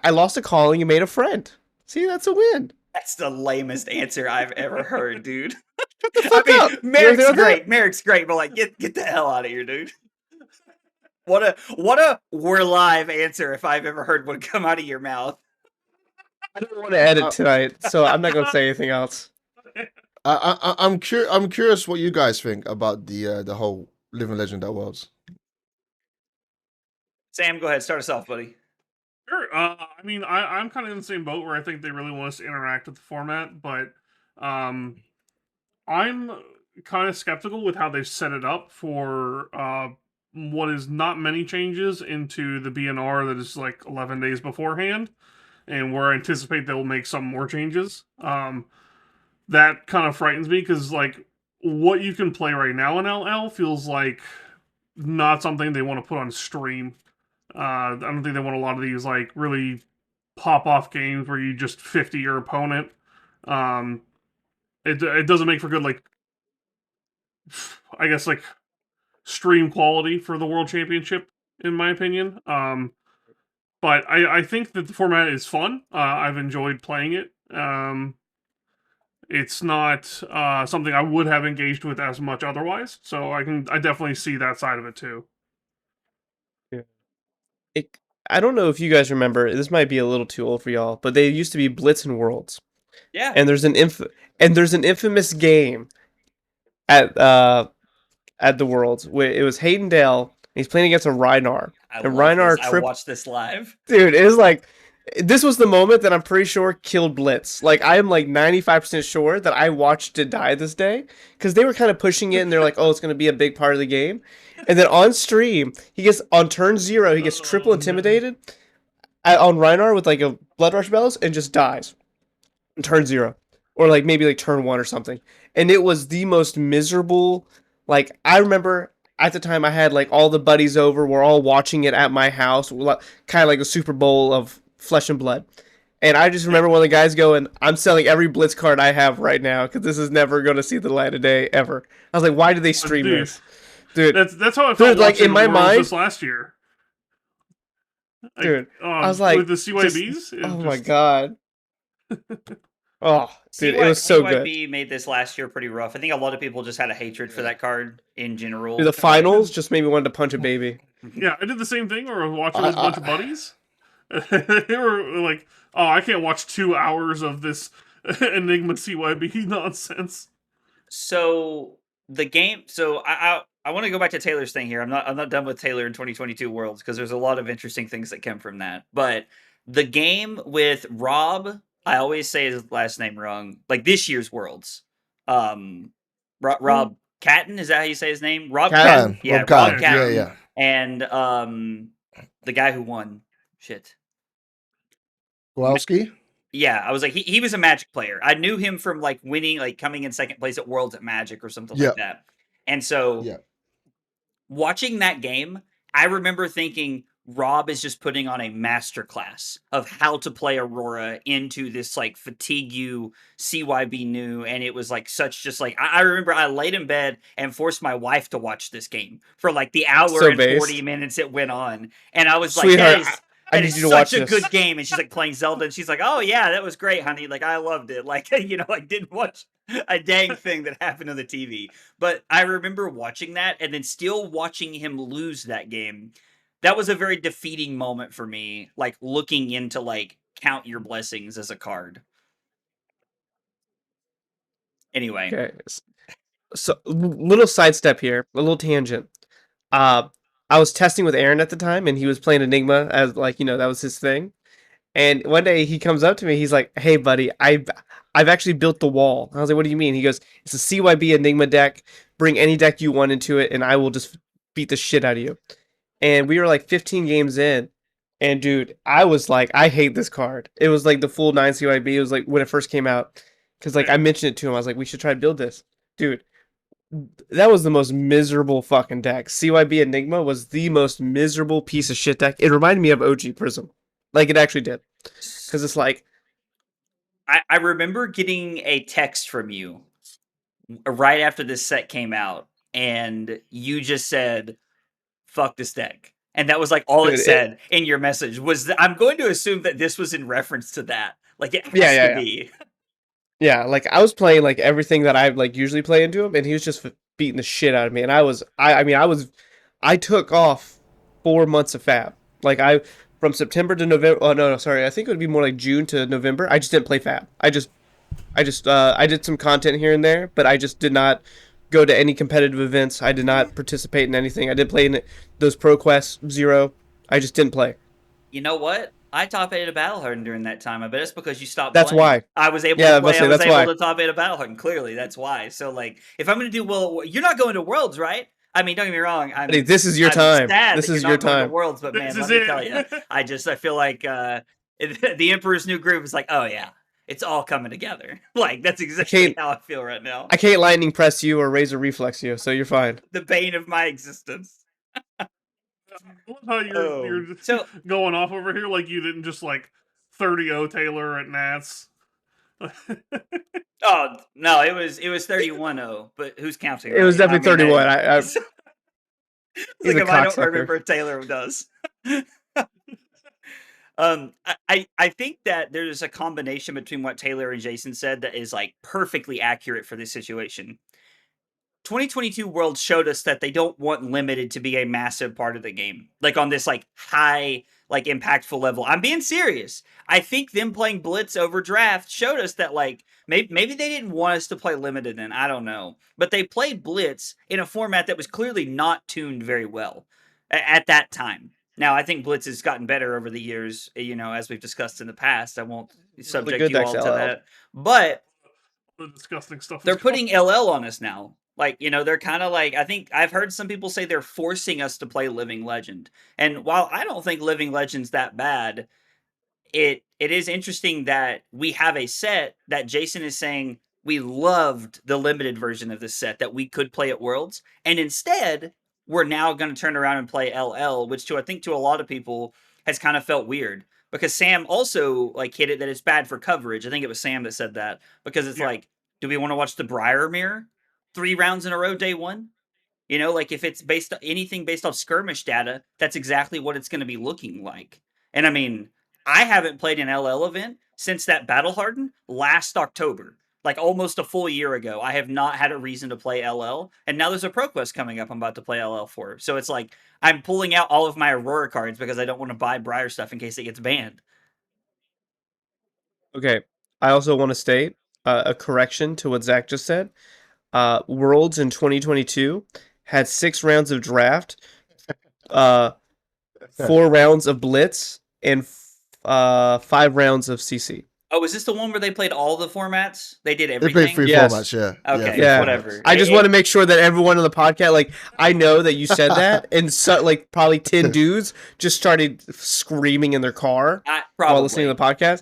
lost a calling and made a friend. See, that's a win. That's the lamest answer I've ever heard, dude. Shut the fuck up. Merrick's You know great. Merrick's great, but like, get the hell out of here, dude. What a we're live answer if I've ever heard one come out of your mouth. I don't want to edit tonight, so I'm not gonna say anything else. I'm curious what you guys think about the whole living legend at Worlds. Sam, go ahead. Start us off, buddy. Sure. I mean, I'm kind of in the same boat where I think they really want us to interact with the format, but I'm kind of skeptical with how they've set it up for what is not many changes into the BNR that is like 11 days beforehand, and where I anticipate they'll make some more changes. That kind of frightens me because like what you can play right now in LL feels like not something they want to put on stream. I don't think they want a lot of these like really pop-off games where you just 50 your opponent. It doesn't make for good, like, I guess, like, stream quality for the World Championship, in my opinion. But I think that the format is fun. I've enjoyed playing it. It's not something I would have engaged with as much otherwise, so I definitely see that side of it too. I don't know if you guys remember. This might be a little too old for y'all, but they used to be Blitz and Worlds. Yeah. And there's an infamous game at the Worlds where it was Hayden Dale. And he's playing against a Reinar. I watched this live. Dude, it was like this was the moment that I'm pretty sure killed Blitz. Like I am like 95% sure that I watched it die this day because they were kind of pushing it and they're like, oh, it's gonna be a big part of the game. And then on stream, he gets on turn 0, he gets triple intimidated on Reinar with like a Blood Rush Bellows and just dies. Turn 0. Or like maybe like turn 1 or something. And it was the most miserable. Like I remember at the time I had like all the buddies over, we're all watching it at my house, kind of like a Super Bowl of Flesh and Blood. And I just remember one of the guys going, I'm selling every Blitz card I have right now because this is never going to see the light of day ever. I was like, why did they stream this? Dude, that's how I felt. Dude, like in my mind, this last year. Dude, I was like, with the CYBs. Oh my god. Oh, dude, it was so good. CYB made this last year pretty rough. I think a lot of people just had a hatred for that card in general. Dude, the finals just made me want to punch a baby. Yeah, I did the same thing where I was watching with a bunch of buddies. They were like, oh, I can't watch 2 hours of this Enigma CYB nonsense. So the game. So I want to go back to Taylor's thing here. I'm not done with Taylor in 2022 Worlds because there's a lot of interesting things that come from that. But the game with Rob, I always say his last name wrong. Like this year's Worlds, Rob Catton, is that how you say his name? Rob Catton. Yeah, Rob Catton. Yeah. And the guy who won. Shit. Kowalski? Yeah, I was like, he was a Magic player. I knew him from like winning, like coming in second place at Worlds at Magic or something like that. And so watching that game, I remember thinking Rob is just putting on a masterclass of how to play Aurora into this like fatigue you CYB new. And it was like such just like, I remember I laid in bed and forced my wife to watch this game for like the hour and 40 minutes it went on. And I was Sweetheart, like, I And need it's you to watch such a this. good game. And she's like playing Zelda, and she's like, "Oh yeah, that was great, honey. Like I loved it. Like like didn't watch a dang thing that happened on the TV." But I remember watching that, and then still watching him lose that game. That was a very defeating moment for me. Like looking into like count your blessings as a card. Anyway, Okay. So little sidestep here, a little tangent. Uh, I was testing with Aaron at the time, and he was playing Enigma as like that was his thing. And one day he comes up to me, he's like, "Hey, buddy, I've actually built the wall." I was like, "What do you mean?" He goes, "It's a CYB Enigma deck. Bring any deck you want into it, and I will just beat the shit out of you." And we were like 15 games in, and dude, I was like, I hate this card. It was like the full 9 CYB. It was like when it first came out, because like I mentioned it to him. I was like, we should try to build this, dude. That was the most miserable fucking deck. CYB Enigma was the most miserable piece of shit deck. It reminded me of OG Prism. Like, it actually did. Because it's like... I remember getting a text from you right after this set came out, and you just said, "Fuck this deck." And that was like all it said in your message. I'm going to assume that this was in reference to that. Like, it has to be. Yeah, like I was playing like everything that I like usually play into him, and he was just beating the shit out of me. And I took off 4 months of Fab. Like from September to November. Oh no, sorry, I think it would be more like June to November. I just didn't play Fab. I did some content here and there, but I just did not go to any competitive events. I did not participate in anything. I did play in those Pro Quests 0. I just didn't play. You know what? I top 8 a Battleharden during that time. I bet it's because you stopped That's playing. why. I was able to play. I was able to top 8 a Battleharden. Clearly, that's why. So, like, if I'm going to do well, you're not going to Worlds, right? I mean, don't get me wrong. This is your time. This is your time. To Worlds, but man, let me tell you, I feel like the Emperor's New Groove is like, oh yeah, it's all coming together. Like that's exactly how I feel right now. I can't lightning press you or razor reflex you, so you're fine. The bane of my existence. I love how you're just going off over here like you didn't just like 30-0 Taylor at Nats. Oh no, it was 31-0, but who's counting? Right? It was definitely 31. It's like if I don't remember, Taylor does. I think that there's a combination between what Taylor and Jason said that is like perfectly accurate for this situation. 2022 Worlds showed us that they don't want limited to be a massive part of the game. Like on this like high, like impactful level. I'm being serious. I think them playing Blitz over Draft showed us that like maybe they didn't want us to play limited and I don't know. But they played Blitz in a format that was clearly not tuned very well at that time. Now, I think Blitz has gotten better over the years, as we've discussed in the past. I won't subject you all to that. But the disgusting stuff they're putting LL on us now. Like, they're kind of like, I think I've heard some people say they're forcing us to play Living Legend. And while I don't think Living Legend's that bad, it is interesting that we have a set that Jason is saying we loved the limited version of this set that we could play at Worlds. And instead, we're now going to turn around and play LL, which I think to a lot of people has kind of felt weird. Because Sam also like hit it that it's bad for coverage. I think it was Sam that said that. Because it's like, do we want to watch the Briar Mirror 3 rounds in a row day one? Like if it's anything based off skirmish data, that's exactly what it's going to be looking like. And I mean, I haven't played an LL event since that Battleharden last October. Like almost a full year ago, I have not had a reason to play LL. And now there's a ProQuest coming up I'm about to play LL for. So it's like I'm pulling out all of my Aurora cards because I don't want to buy Briar stuff in case it gets banned. Okay. I also want to state a correction to what Zach just said. Worlds in 2022 had 6 rounds of draft, 4 rounds of blitz, and 5 rounds of CC. Oh, is this the one where they played all the formats? They did everything? They played 3 formats, yeah. Okay, yeah. Whatever. I just want to make sure that everyone on the podcast, like, I know that you said that, and so, like, probably 10 dudes just started screaming in their car while listening to the podcast.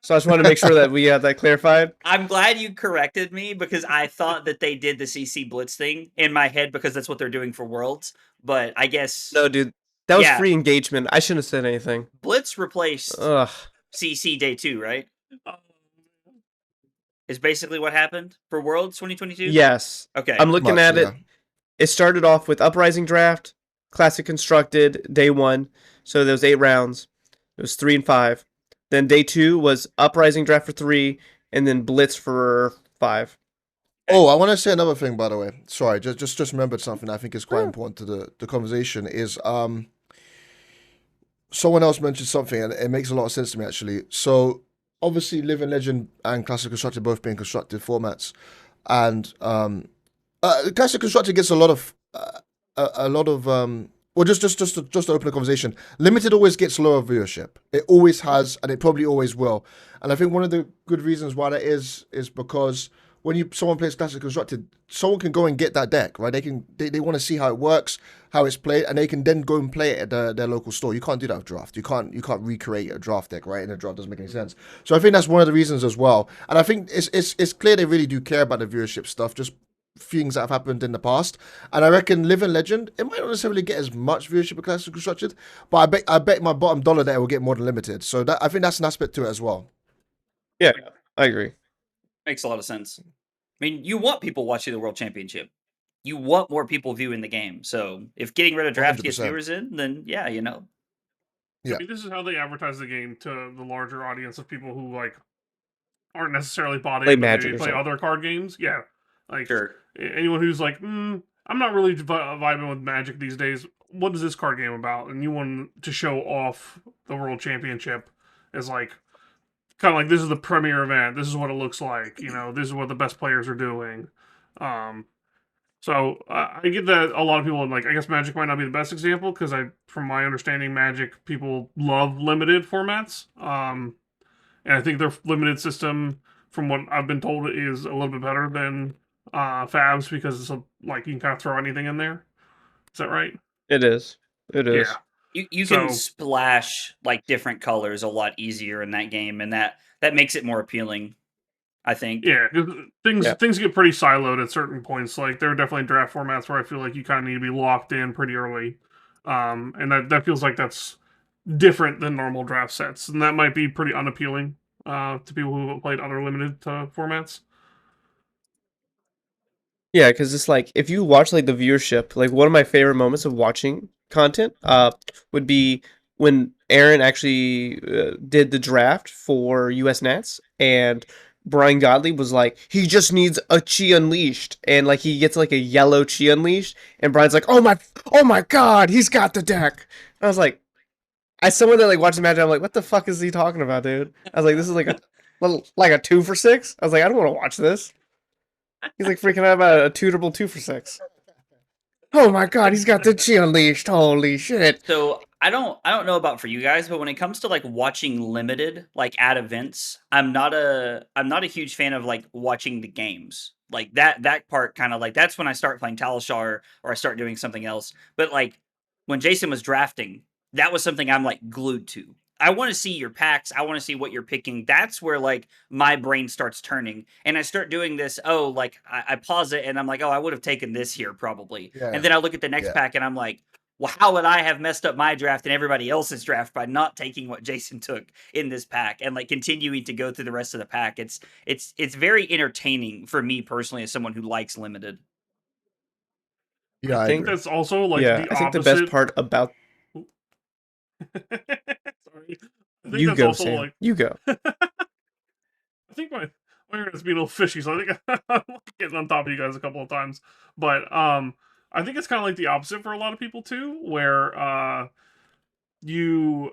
So I just want to make sure that we have that clarified. I'm glad you corrected me because I thought that they did the CC Blitz thing in my head because that's what they're doing for Worlds. But I guess... No, dude. That was free engagement. I shouldn't have said anything. Blitz replaced CC Day 2, right? Is basically what happened for Worlds 2022? Yes. Okay. I'm looking at it. It started off with Uprising Draft, Classic Constructed, Day 1. So there was 8 rounds. It was 3 and 5. Then day 2 was Uprising draft for 3, and then Blitz for 5. Oh, I want to say another thing, by the way. Sorry, just remembered something I think is quite important to the conversation is someone else mentioned something and it makes a lot of sense to me actually. So obviously Living Legend and Classic Constructed both being constructed formats, and Classic Constructed gets a lot of well, just to open the conversation, Limited always gets lower viewership. It always has, and it probably always will. And I think one of the good reasons why that is because when someone plays Classic Constructed, someone can go and get that deck, right? They want to see how it works, how it's played, and they can then go and play it at their local store. You can't do that with draft. You can't recreate a draft deck, right? And a draft doesn't make any sense. So I think that's one of the reasons as well. And I think it's clear they really do care about the viewership stuff. Just things that have happened in the past, and I reckon Living Legend, it might not necessarily get as much viewership as Classic Constructed, but I bet my bottom dollar that it will get more than Limited. So that I think that's an aspect to it as well. Yeah, I agree. Makes a lot of sense. I mean, you want people watching the World Championship. You want more people viewing the game. So if getting rid of draft gets 100%. viewers in, then yeah, you know. Yeah. I mean, this is how they advertise the game to the larger audience of people who like aren't necessarily bought Play in, but Magic maybe or play something. other card games. Yeah, like Sure. anyone who's like, I'm not really vibing with Magic these days. What is this card game about? And you want to show off the World Championship as like kind of like this is the premier event. This is what it looks like. You know, this is what the best players are doing. So I get that a lot of people like. I guess Magic might not be the best example because from my understanding, Magic people love limited formats. And I think their limited system, from what I've been told, is a little bit better than Fab's because it's like you can kind of throw anything in there. Is that right? It is. It is. Yeah. You So- can splash like different colors a lot easier in that game, and that makes it more appealing, I think. Yeah, 'cause Yeah. things get pretty siloed at certain points. Like there are definitely draft formats where I feel like you kind of need to be locked in pretty early, and that feels like that's different than normal draft sets, and that might be pretty unappealing to people who have played other limited formats. Yeah, because it's like if you watch like the viewership, like one of my favorite moments of watching content would be when Aaron actually did the draft for US Nats, and Brian Godley was like, he just needs a Chi Unleashed, and like he gets like a yellow Chi Unleashed, and Brian's like, oh my god, he's got the deck. I was like, as someone that like watches Magic, I'm like, what the fuck is he talking about, dude? I was like, this is like a 2 for 6. I was like, I don't want to watch this. He's like freaking out about a tutable 2 for 6. Oh my god, he's got the Chi Unleashed. Holy shit. So I don't know about for you guys, but when it comes to like watching limited, like at events, I'm not a huge fan of like watching the games. Like that part kind of like that's when I start playing Talishar or I start doing something else. But like when Jason was drafting, that was something I'm like glued to. I want to see your packs. I want to see what you're picking. That's where like my brain starts turning, and I start doing this. Oh, like I pause it, and I'm like, oh, I would have taken this here probably. Yeah. And then I look at the next Yeah. pack, and I'm like, well, how would I have messed up my draft and everybody else's draft by not taking what Jason took in this pack and like continuing to go through the rest of the pack? It's very entertaining for me personally as someone who likes limited. Yeah, I think agree. That's also like yeah, the I think opposite. the best part about Sorry. I think you that's go, also Sam. like You go. I think my internet's being a little fishy, so I think I'm getting on top of you guys a couple of times. But I think it's kind of like the opposite for a lot of people too, where you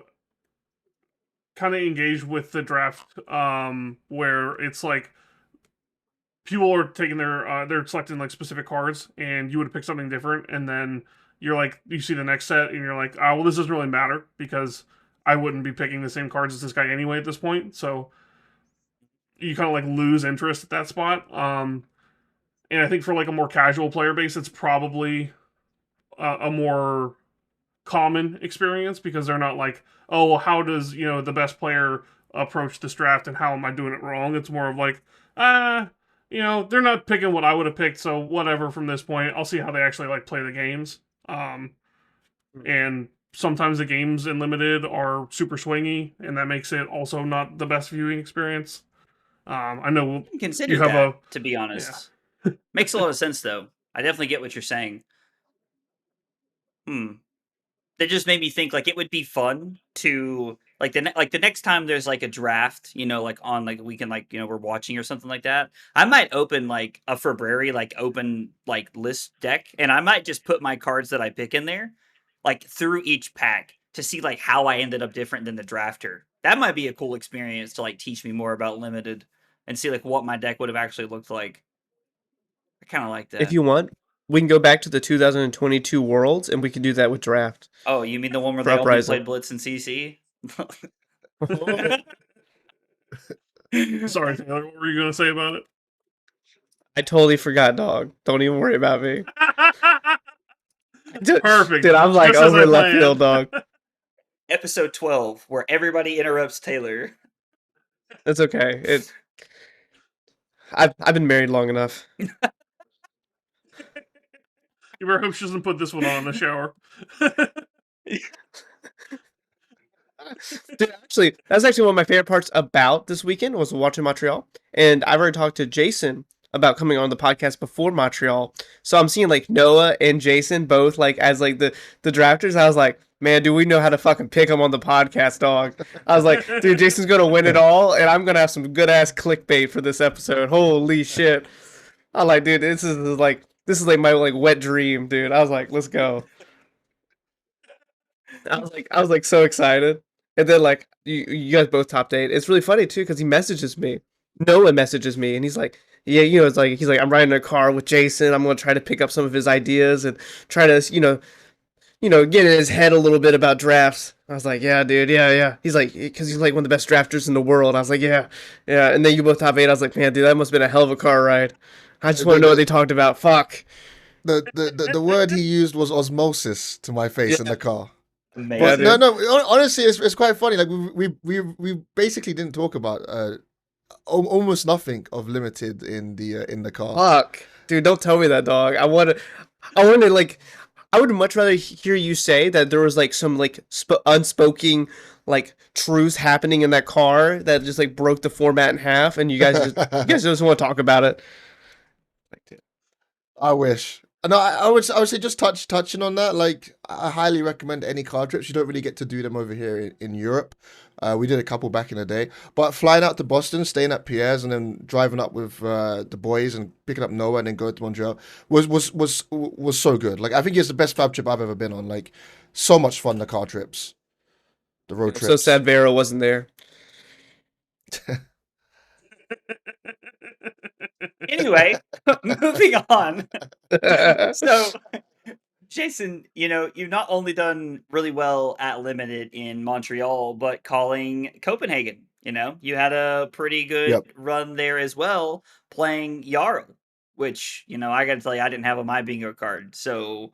kind of engage with the draft, where it's like people are taking they're selecting like specific cards, and you would pick something different, and then you're like you see the next set, and you're like, oh well, this doesn't really matter because I wouldn't be picking the same cards as this guy anyway at this point, so you kind of like lose interest at that spot. And I think for like a more casual player base, it's probably a more common experience because they're not like, oh, well, how does the best player approach this draft and how am I doing it wrong? It's more of like, they're not picking what I would have picked, so whatever. From this point, I'll see how they actually like play the games. And sometimes the games in limited are super swingy, and that makes it also not the best viewing experience. I know Consider you have that, to be honest. Makes a lot of sense, though. I definitely get what you're saying. That just made me think, like, it would be fun to like the next time there's like a draft, like on like we can like we're watching or something like that, I might open like a February like open like list deck, and I might just put my cards that I pick in there, like through each pack to see like how I ended up different than the drafter. That might be a cool experience to like teach me more about limited and see like what my deck would have actually looked like. I kind of like that. If you want, we can go back to the 2022 Worlds, and we can do that with draft. Oh, you mean the one where For they only Uprising. played Blitz and CC? Sorry, Taylor. What were you gonna say about it? I totally forgot, dog. Don't even worry about me. Perfect. Dude, I'm like Just as I over left planned. field, dog. Episode 12, where everybody interrupts Taylor. It's okay. I've been married long enough. You better hope she doesn't put this one on in the shower. Dude, actually, that's actually one of my favorite parts about this weekend was watching Montreal. And I've already talked to Jason about coming on the podcast before Montreal. So I'm seeing like Noah and Jason both like as like the drafters. I was like, man, do we know how to fucking pick them on the podcast, dog? I was like, dude, Jason's gonna win it all, and I'm gonna have some good ass clickbait for this episode. Holy shit! I'm like, dude, this is like my like wet dream, dude. I was like, let's go. I was like so excited, and then like you guys both top 8. It's really funny too because he messages me. Noah messages me, and he's like, yeah, it's like he's like, I'm riding in a car with Jason. I'm gonna try to pick up some of his ideas and try to get in his head a little bit about drafts. I was like, yeah, dude, yeah. He's like, because he's like one of the best drafters in the world. I was like, yeah. And then you both top 8. I was like, man, dude, that must have been a hell of a car ride. I just want to know what they talked about. Fuck. The word he used was osmosis to my face in the car. Amazing. But no. Honestly, it's quite funny. Like we basically didn't talk about almost nothing of limited in the car. Fuck, dude, don't tell me that, dog. I want to like. I would much rather hear you say that there was like some like unspoken like truths happening in that car that just like broke the format in half, and you guys just want to talk about it. I wish. No, I would say just touching on that. Like, I highly recommend any car trips. You don't really get to do them over here in Europe. We did a couple back in the day, but flying out to Boston, staying at Pierre's, and then driving up with the boys and picking up Noah and then going to Montreal was so good. Like, I think it's the best fab trip I've ever been on. Like, so much fun, the car trips, the road trips. So sad Vero wasn't there. Anyway, moving on. So, Jason, you've not only done really well at Limited in Montreal, but calling Copenhagen. You had a pretty good run there as well, playing Jarl, which, I got to tell you, I didn't have on my bingo card. So,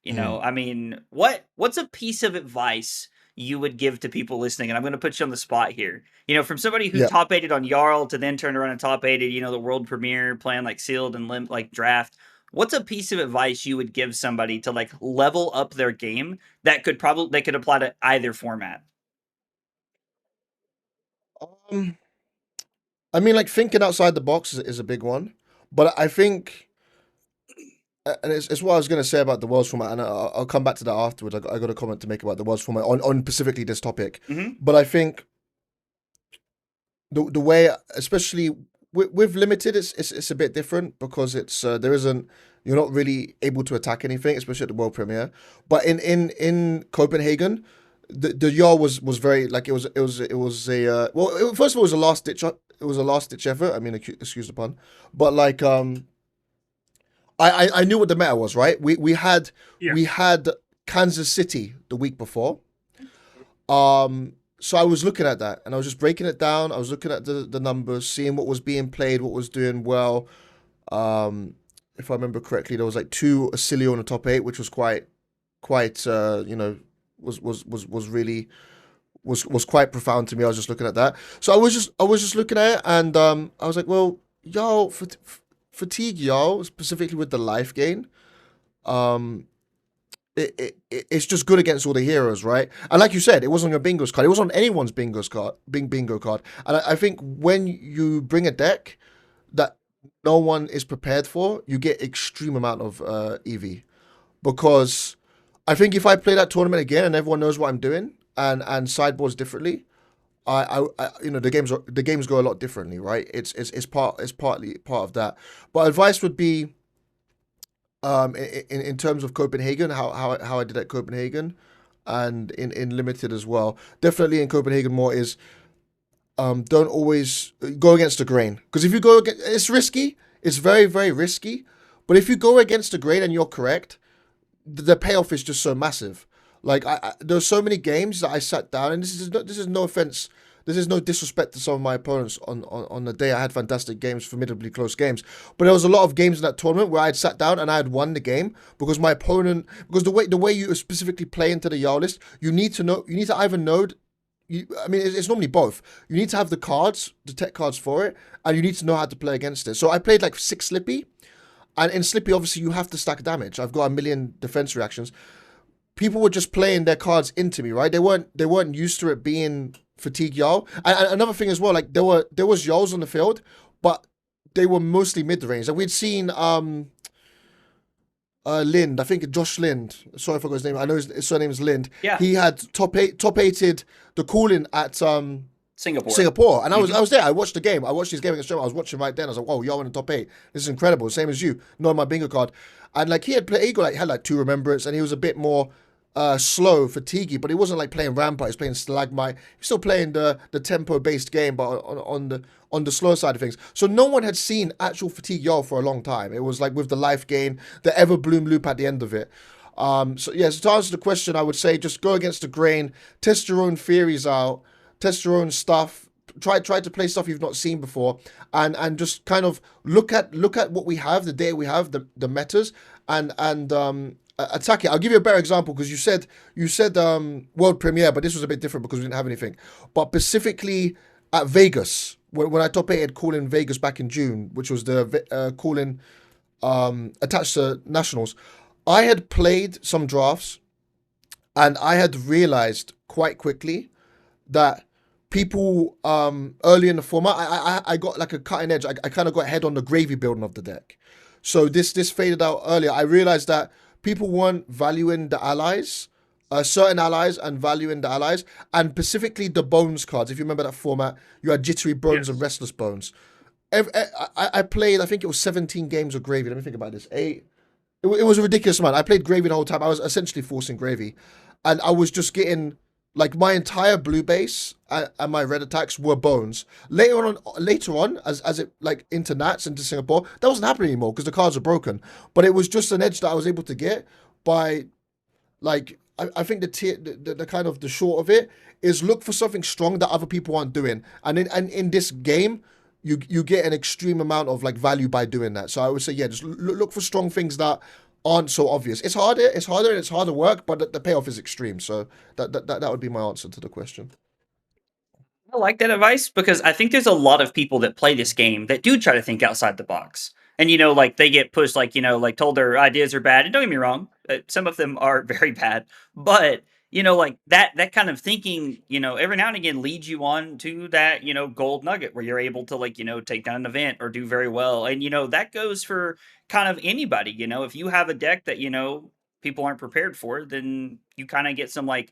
I mean, what's a piece of advice you would give to people listening? And I'm going to put you on the spot here. From somebody who top 8'd on Jarl to then turned around and top 8'd, the world premiere, playing like sealed and like draft. What's a piece of advice you would give somebody to like level up their game that could apply to either format? I mean, like thinking outside the box is a big one, but I think, and it's what I was going to say about the Worlds format, and I'll come back to that afterwards. I got a comment to make about the Worlds format on specifically this topic. Mm-hmm. But I think the way, especially with limited, it's a bit different because you're not really able to attack anything, especially at the world premiere. But in Copenhagen, the Jarl was very like it was a first of all it was a last ditch effort. I mean, excuse the pun, but like I knew what the meta was, right? We had Kansas City the week before. So I was looking at that and I was just breaking it down. I was looking at the numbers, seeing what was being played, what was doing well. If I remember correctly, there was like 2 Acilio in the top 8, which was quite was quite profound to me. I was just looking at that. So I was just looking at it and I was like, well, y'all fatigue, y'all, specifically with the life gain. It's just good against all the heroes, right? And like you said, it was on your bingo's card. It was on anyone's bingo card. And I think when you bring a deck that no one is prepared for, you get extreme amount of EV. Because I think if I play that tournament again and everyone knows what I'm doing, and sideboards differently, you know, the games go a lot differently, right? It's partly part of that. But advice would be, in terms of Copenhagen, how I did at Copenhagen, and in limited as well. Definitely in Copenhagen more is, don't always go against the grain, because if you go against, it's risky. It's very, very risky. But if you go against the grain and you're correct, the payoff is just so massive. Like there's so many games that I sat down, and this is no offense, this is no disrespect to some of my opponents on the day. I had fantastic games, formidably close games, but there was a lot of games in that tournament where I had sat down and I had won the game because my opponent, because the way you specifically play into the Jarl list, you need to either know. I mean, it's normally both. You need to have the cards, the tech cards for it, and you need to know how to play against it. So I played like 6 Slippy, and in Slippy, obviously, you have to stack damage. I've got a million defense reactions. People were just playing their cards into me, right? They weren't used to it being fatigue Jarl. And another thing as well, like there was Jarls on the field, but they were mostly mid range. And we'd seen Lind, I think Josh Lind. Sorry if I forgot his name. I know his surname is Lind. Yeah. He had top 8'd the cooling at Singapore. And I was there. I watched the game. I watched his game against Germany. I was watching right then. I was like, whoa, you're in the top 8. This is incredible. Same as you. Not my bingo card. And like he had like 2 remembrance, and he was a bit more slow, fatiguey, but he wasn't like playing Rampart. He was playing Stalagmite. He's still playing the tempo based game, but on the slow side of things. So no one had seen actual fatigue Jarl for a long time. It was like with the life gain, the ever bloom loop at the end of it. So to answer the question, I would say just go against the grain, test your own theories out, test your own stuff, try to play stuff you've not seen before, and just kind of look at what we have, the data we have, the metas, and attack it. I'll give you a better example, because you said world premiere, but this was a bit different because we didn't have anything. But specifically at Vegas, when I top 8 call in Vegas back in June, which was the call in attached to Nationals, I had played some drafts, and I had realized quite quickly that people early in the format, I got like a cutting edge. I kind of got ahead on the gravy building of the deck. So this faded out earlier. I realized that people weren't valuing the allies, certain allies, and valuing the allies, and specifically the bones cards. If you remember that format, you had jittery bones and restless bones. I played, I think it was 17 games of gravy. Let me think about this. It was a ridiculous amount. I played gravy the whole time. I was essentially forcing gravy, and I was just getting like my entire blue base and my red attacks were bones. Later on, as it like into Nats, into Singapore, that wasn't happening anymore because the cards are broken. But it was just an edge that I was able to get by, like, I think the kind of the short of it is look for something strong that other people aren't doing, and in this game, you get an extreme amount of like value by doing that. So I would say, yeah, just look for strong things that aren't so obvious. It's harder and it's harder work, but the payoff is extreme. So that would be my answer to the question. I like that advice because I think there's a lot of people that play this game that do try to think outside the box. And, like they get pushed, like, like told their ideas are bad. And don't get me wrong, some of them are very bad. But, like that kind of thinking, every now and again leads you on to that, gold nugget where you're able to like, take down an event or do very well. And, that goes for kind of anybody, if you have a deck that, people aren't prepared for, then you kind of get some like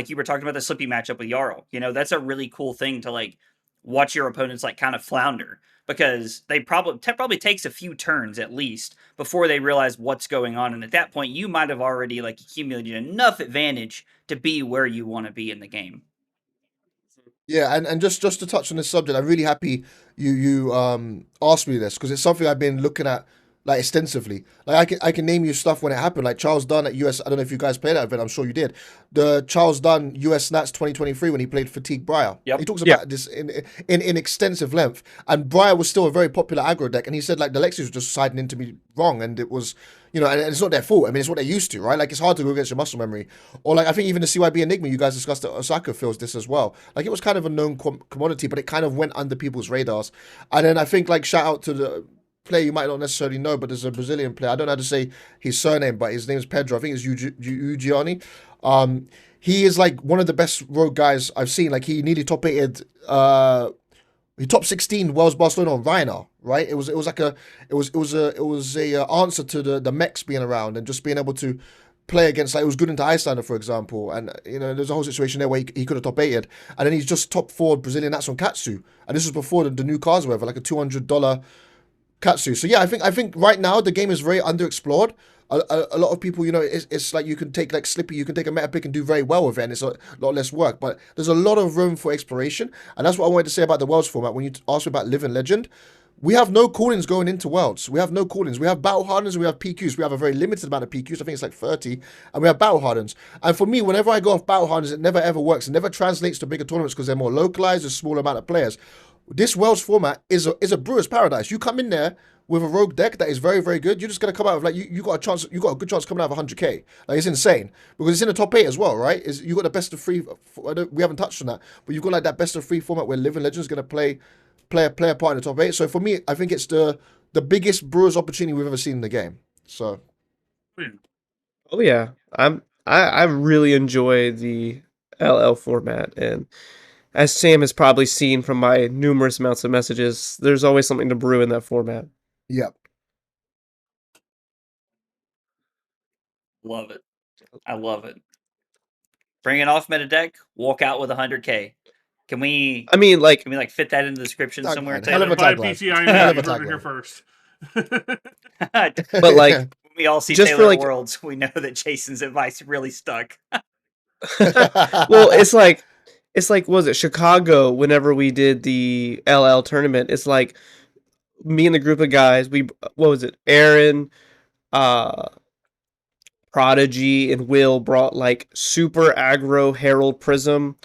you were talking about the Slippy matchup with Jarl. That's a really cool thing to like watch your opponents like kind of flounder, because they probably takes a few turns at least before they realize what's going on. And at that point, you might have already like accumulated enough advantage to be where you want to be in the game. Yeah, and just to touch on this subject, I'm really happy you asked me this, because it's something I've been looking at like extensively. Like I can name you stuff when it happened, like Charles Dunn at US. I don't know if you guys played that event. I'm sure you did. The Charles Dunn US Nats 2023 when he played Fatigue Briar. Yep. He talks about this in extensive length. And Briar was still a very popular aggro deck, and he said like the Lexies were just siding into me wrong, and it was and it's not their fault. I mean, it's what they're used to, right? Like it's hard to go against your muscle memory. Or like I think even the CYB Enigma you guys discussed at Osaka feels this as well. Like it was kind of a known commodity, but it kind of went under people's radars. And then I think like shout out to the player you might not necessarily know, but there's a Brazilian player. I don't know how to say his surname, but his name is Pedro. I think it's Ugiani. He is like one of the best rogue guys I've seen. Like he nearly top 8'd, he top 16 Wells Barcelona on Rhino, right? It was a answer to the mechs being around and just being able to play against, like, it was good into Icelander, for example, and there's a whole situation there where he could have top 8'd, and then he's just top 4 Brazilian Nats on Katsu, and this was before the new cards were ever, like a $200 Katsu. So yeah, I think right now the game is very underexplored. A lot of people, it's like you can take like Slippy, you can take a meta pick and do very well with it, and it's a lot less work. But there's a lot of room for exploration, and that's what I wanted to say about the Worlds format. When you asked me about Living Legend, we have no call-ins going into Worlds. We have no call-ins. We have Battle Hardens and we have PQs. We have a very limited amount of PQs. I think it's like 30. And we have Battle Hardens. And for me, whenever I go off Battle Hardens, it never ever works. It never translates to bigger tournaments because they're more localized, there's a smaller amount of players. This Worlds format is a brewer's paradise. You come in there with a rogue deck that is very, very good. You're just gonna come out of, like, you got a chance. You got a good chance coming out of 100k. Like, it's insane because it's in the top 8 as well, right? You got the best of 3. We haven't touched on that, but you've got like that best of 3 format where Living Legends gonna play a part in the top 8. So for me, I think it's the biggest brewers opportunity we've ever seen in the game. So, oh yeah, I really enjoy the LL format, and as Sam has probably seen from my numerous amounts of messages, there's always something to brew in that format. yep. Love it. I love it. Bring it off meta deck, walk out with 100k. Can we fit that in the description somewhere? Hell of a tagline. You heard it here first. But like, when we all see just Taylor for, like, Worlds, we know that Jason's advice really stuck. well, it's like, what was it, Chicago, whenever we did the LL tournament, it's like, me and the group of guys, what was it, Aaron, Prodigy, and Will brought, like, super aggro Herald Prism,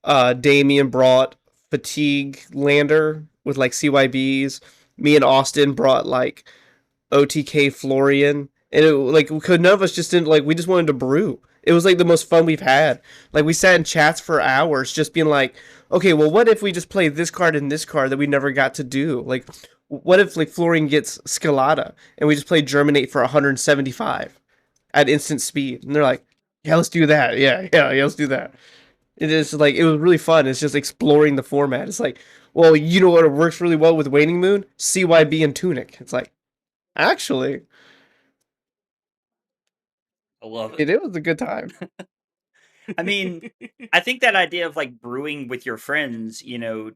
Damien brought Fatigue Lander with, like, CYBs, me and Austin brought, like, OTK Florian, and none of us just didn't, like, we just wanted to brew. It was like the most fun we've had. Like, we sat in chats for hours just being like, okay, well, what if we just play this card and this card that we never got to do? Like, what if, like, Florian gets Scalata and we just play Germinate for 175 at instant speed? And they're like, yeah, let's do that. Yeah, let's do that. It is like, it was really fun. It's just exploring the format. It's like, well, you know what works really well with Waning Moon? CYB and Tunic. It's like, actually, I love it. it was a good time. I mean, I think that idea of, like, brewing with your friends,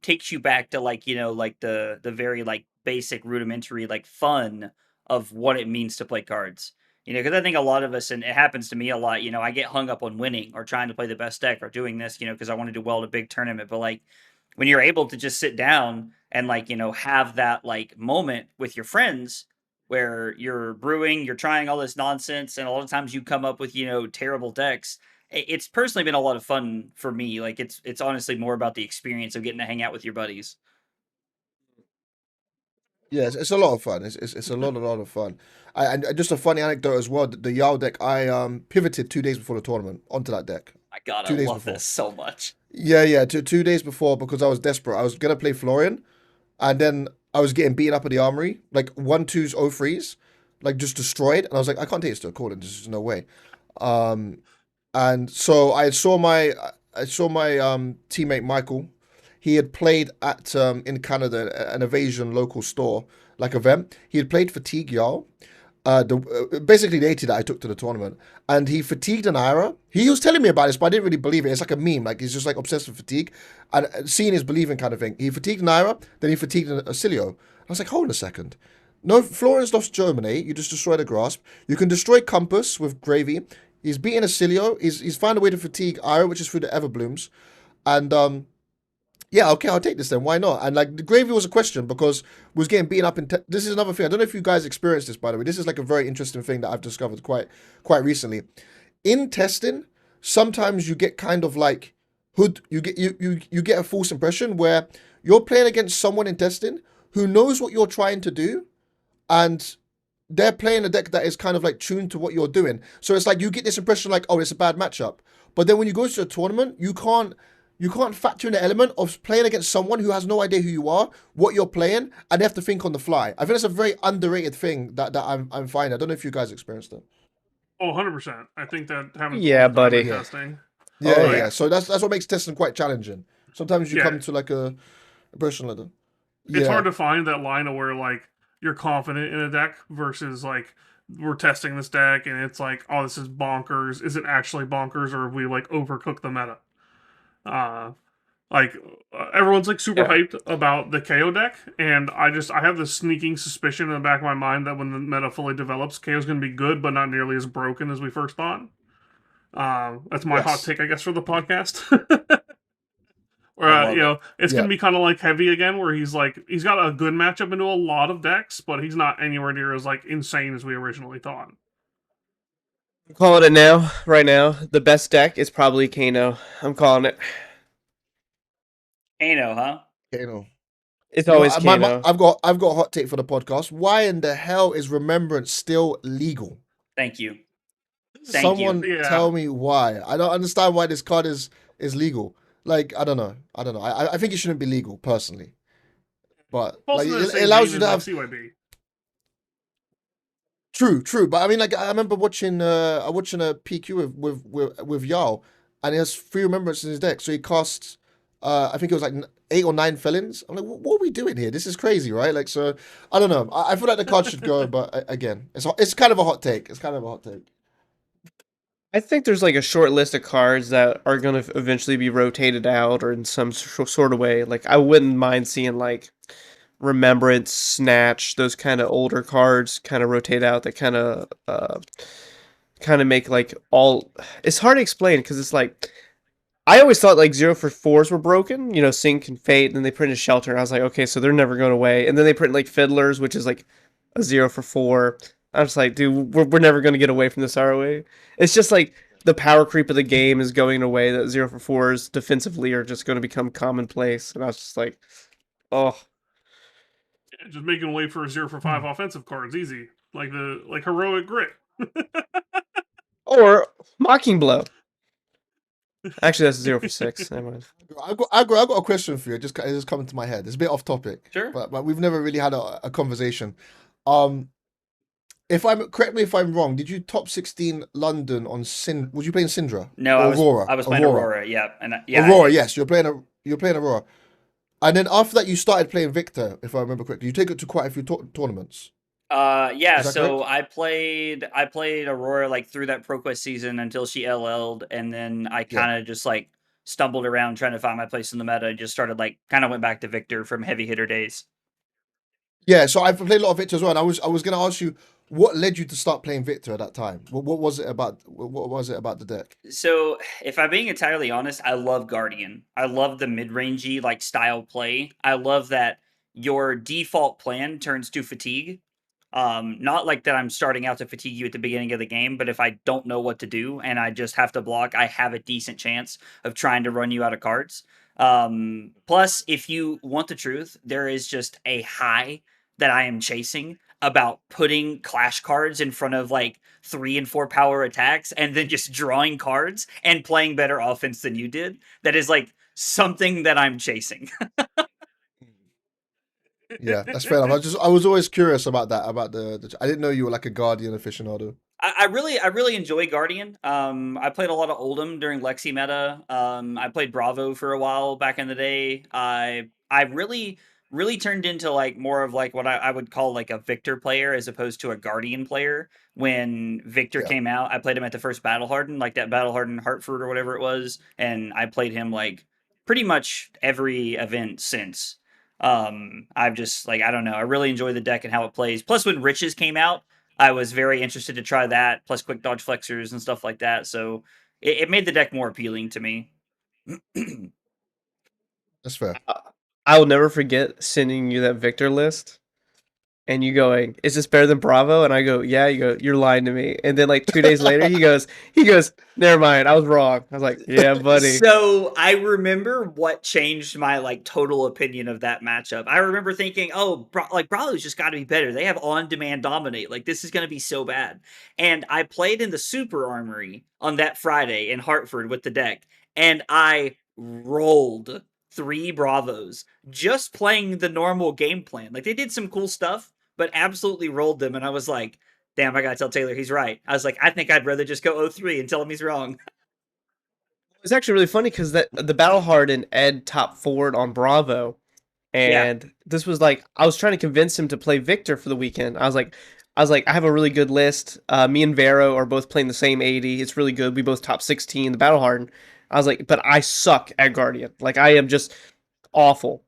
takes you back to, like, like the very, like, basic rudimentary, like, fun of what it means to play cards. Because I think a lot of us, and it happens to me a lot, I get hung up on winning or trying to play the best deck or doing this, because I want to do well at a big tournament. But, like, when you're able to just sit down and, like, have that, like, moment with your friends where you're brewing, you're trying all this nonsense, and a lot of times you come up with, terrible decks. It's personally been a lot of fun for me. Like, it's honestly more about the experience of getting to hang out with your buddies. Yeah, it's a lot of fun. It's a lot of fun. And just a funny anecdote as well. The Yao deck, I pivoted 2 days before the tournament onto that deck. My God, 2 I days love before. this so much. Yeah. 2 days before, because I was desperate. I was gonna play Florian, and then I was getting beaten up at the Armory, like 1-2s, 0-3s, like just destroyed. And I was like, I can't take this to a call. There's just no way. And so I saw my teammate Michael. He had played at in Canada, an Evasion local store like event. He had played Fatigue Yao. Basically the 80 that I took to the tournament, and he fatigued an Ira. He was telling me about this, but I didn't really believe it. It's like a meme, like he's just like obsessed with fatigue, and seeing is believing kind of thing. He fatigued an Ira, then he fatigued a Cilio. I was like, hold on a second. No, Florian's lost Germinate. You just destroy the Grasp. You can destroy Compass with Gravy. He's beaten a Cilio. He's found a way to fatigue Ira, which is through the Everblooms, and yeah, okay, I'll take this then. Why not? And like the Gravy was a question because we was getting beaten up in. This is another thing. I don't know if you guys experienced this, by the way. This is like a very interesting thing that I've discovered quite recently. In testing, sometimes you get kind of like you get a false impression where you're playing against someone in testing who knows what you're trying to do, and they're playing a deck that is kind of like tuned to what you're doing. So it's like you get this impression like, oh, it's a bad matchup. But then when you go to a tournament, you can't factor in the element of playing against someone who has no idea who you are, what you're playing, and they have to think on the fly. I think that's a very underrated thing that I'm finding. I don't know if you guys experienced it. Oh, 100%. I think that happens. Yeah, buddy. Testing. Yeah. So that's what makes testing quite challenging. Sometimes you come to like a person like that. It's hard to find that line of where like you're confident in a deck versus like we're testing this deck and it's like, oh, this is bonkers. Is it actually bonkers, or have we like overcooked the meta? Uh, like everyone's like super Yeah. hyped about the KO deck, and I have this sneaking suspicion in the back of my mind that when the meta fully develops, KO is going to be good, but not nearly as broken as we first thought. That's my hot Yes. take, I guess, for the podcast. Or I love it. it's Yeah. going to be kind of like Heavy again, where he's got a good matchup into a lot of decks, but he's not anywhere near as like insane as we originally thought. I'm calling it now, right now. The best deck is probably Kano. I'm calling it. Kano, huh? Kano. It's You know, always Kano. I've got a hot take for the podcast. Why in the hell is Remembrance still legal? Thank you. Someone Yeah. tell me why. I don't understand why this card is legal. Like, I don't know. I think it shouldn't be legal personally, but Falls like into the it same allows vein you to as, have like, CYB. true. But I mean, like I remember watching I watching a PQ with Yarl, and he has 3 Remembrance in his deck, so he casts I think it was like 8 or 9 felons. I'm like, what are we doing here? This is crazy, right? Like, so I don't know. I feel like the card should go, but again, it's kind of a hot take. It's kind of a hot take. I think there's like a short list of cards that are going to eventually be rotated out or in some sort of way. Like I wouldn't mind seeing like Remembrance, Snatch, those kind of older cards kind of rotate out. That kind of make like all. It's hard to explain because it's like I always thought like 0 for 4s were broken. You know, Sync and Fate. And then they printed Shelter. And I was like, okay, so they're never going away. And then they print like Fiddlers, which is like a 0 for 4. I was like, dude, we're never going to get away from this, are we? It's just like the power creep of the game is going away. That 0 for 4s defensively are just going to become commonplace. And I was just like, oh, Yeah, just making way for 0 for 5 offensive cards, easy. Like Heroic Grit. or Mocking Blow. Actually, that's a 0 for 6. Never mind. I got a question for you. It's just coming to my head. It's a bit off topic. Sure. But we've never really had a conversation. If I'm correct me if I'm wrong, did you top 16 London on Was you playing Syndra? No, Or I was playing Aurora. Yeah, and yeah, Aurora, yes, you're playing Aurora. And then after that you started playing Victor, if I remember correctly. You take it to quite a few tournaments. Yeah, Is that so I played Aurora like through that ProQuest season until she LL'd, and then I kind of just like stumbled around trying to find my place in the meta and just started like kind of went back to Victor from heavy hitter days. Yeah, so I've played a lot of Victor as well, and I was gonna ask you what led you to start playing Victor at that time? What was it about the deck? So, if I'm being entirely honest, I love Guardian. I love the mid-rangey like style play. I love that your default plan turns to fatigue. Not like that I'm starting out to fatigue you at the beginning of the game, but if I don't know what to do and I just have to block, I have a decent chance of trying to run you out of cards. Plus, if you want the truth, there is just a high that I am chasing about putting clash cards in front of like 3 and 4 power attacks and then just drawing cards and playing better offense than you did. That is like something that I'm chasing. Yeah, that's fair enough. I was always curious about that. I didn't know you were like a Guardian aficionado. I really enjoy Guardian. I played a lot of Oldhim during Lexi meta. I played Bravo for a while back in the day. I really turned into like more of like what I would call like a Victor player as opposed to a Guardian player. When Victor Yeah. came out, I played him at the first Battle Harden, like that Battle Harden Hartford or whatever it was, and I played him like pretty much every event since. I've just like I don't know. I really enjoy the deck and how it plays. Plus, when Riches came out, I was very interested to try that, plus quick dodge flexors and stuff like that. So it made the deck more appealing to me. That's fair. I will never forget sending you that Victor list and you going, "Is this better than Bravo?" And I go, "Yeah." You go, "You're lying to me." And then like 2 days later, he goes, "Never mind, I was wrong." I was like, "Yeah, buddy." So I remember what changed my like total opinion of that matchup. I remember thinking, "Oh, Bravo's just got to be better. They have on-demand dominate. Like this is going to be so bad." And I played in the Super Armory on that Friday in Hartford with the deck, and I rolled 3 Bravos just playing the normal game plan. Like they did some cool stuff, but absolutely rolled them. And I was like, damn, I gotta tell Taylor he's right. I was like, I think I'd rather just go 0-3 and tell him he's wrong. It's actually really funny because the Battle Harden Ed top forward on Bravo, and this was like I was trying to convince him to play Victor for the weekend. I was like, I was like, I have a really good list. Me and Vero are both playing the same 80. It's really good. We both top 16 the battle hardened. I was like, but I suck at Guardian. Like I am just awful.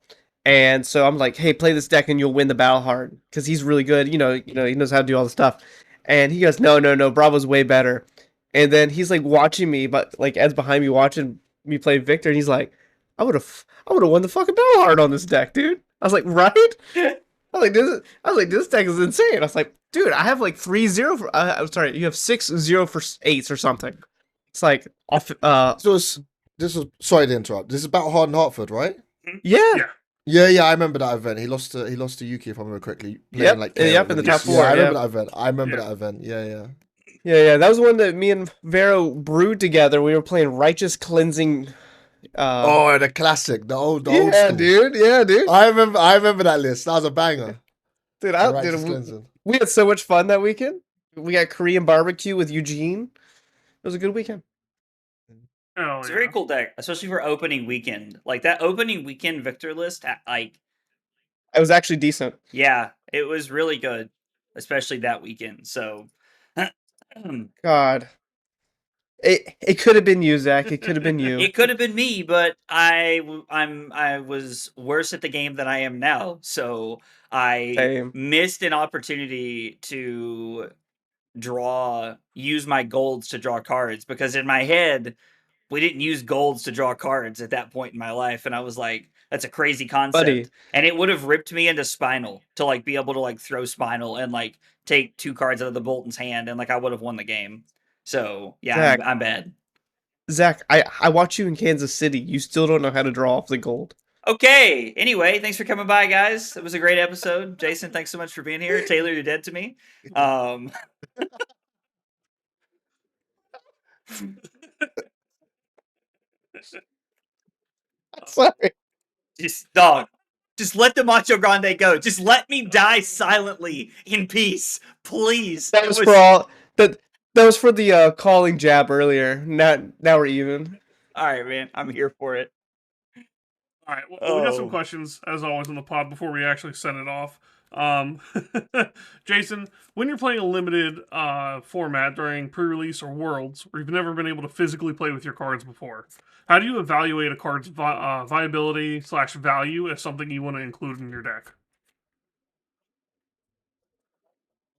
And so I'm like, hey, play this deck and you'll win the battle hard because he's really good. He knows how to do all the stuff. And he goes, no, Bravo's way better. And then he's like watching me, but like Ed's behind me watching me play Victor, and he's like, I would have won the fucking battle hard on this deck, dude. I was like, right? This deck is insane. I was like, dude, I have like 3-0 for. I'm sorry, you have 6-0 for 8s or something. It's like off. This was sorry to interrupt. This is Battle Hard in Hartford, right? Yeah. Yeah, I remember that event. He lost to Yuki, if I remember correctly. Yep, like in the top 4. Yeah, I remember that event. That event. Yeah. That was the one that me and Vero brewed together. We were playing Righteous Cleansing. The classic, the old school. Yeah, dude. I remember that list. That was a banger. Dude, we had so much fun that weekend. We got Korean barbecue with Eugene. It was a good weekend. It's a very cool deck, especially for opening weekend. Like that opening weekend Victor list, like it was actually decent. Yeah, it was really good, especially that weekend. So, God, it could have been you, Zach. It could have been you. It could have been me, but I was worse at the game than I am now. So I missed an opportunity to use my golds to draw cards because in my head we didn't use golds to draw cards at that point in my life, and I was like, that's a crazy concept. Buddy. And it would have ripped me into Spinal to like be able to like throw Spinal and like take 2 cards out of the Bolton's hand, and like I would have won the game. So yeah, Zach, I'm bad. Zach, I watch you in Kansas City. You still don't know how to draw off the gold. Okay. Anyway, thanks for coming by, guys. It was a great episode. Jason, thanks so much for being here. Taylor, you're dead to me. Sorry. Just let the Macho Grande go. Just let me die silently in peace, please. That was for all that was for the calling jab earlier. Now we're even. All right, man. I'm here for it. All right. Well, we got some questions as always on the pod before we actually send it off. Jason, when you're playing a limited format during pre-release or Worlds, where you've never been able to physically play with your cards before, how do you evaluate a card's viability / value as something you want to include in your deck?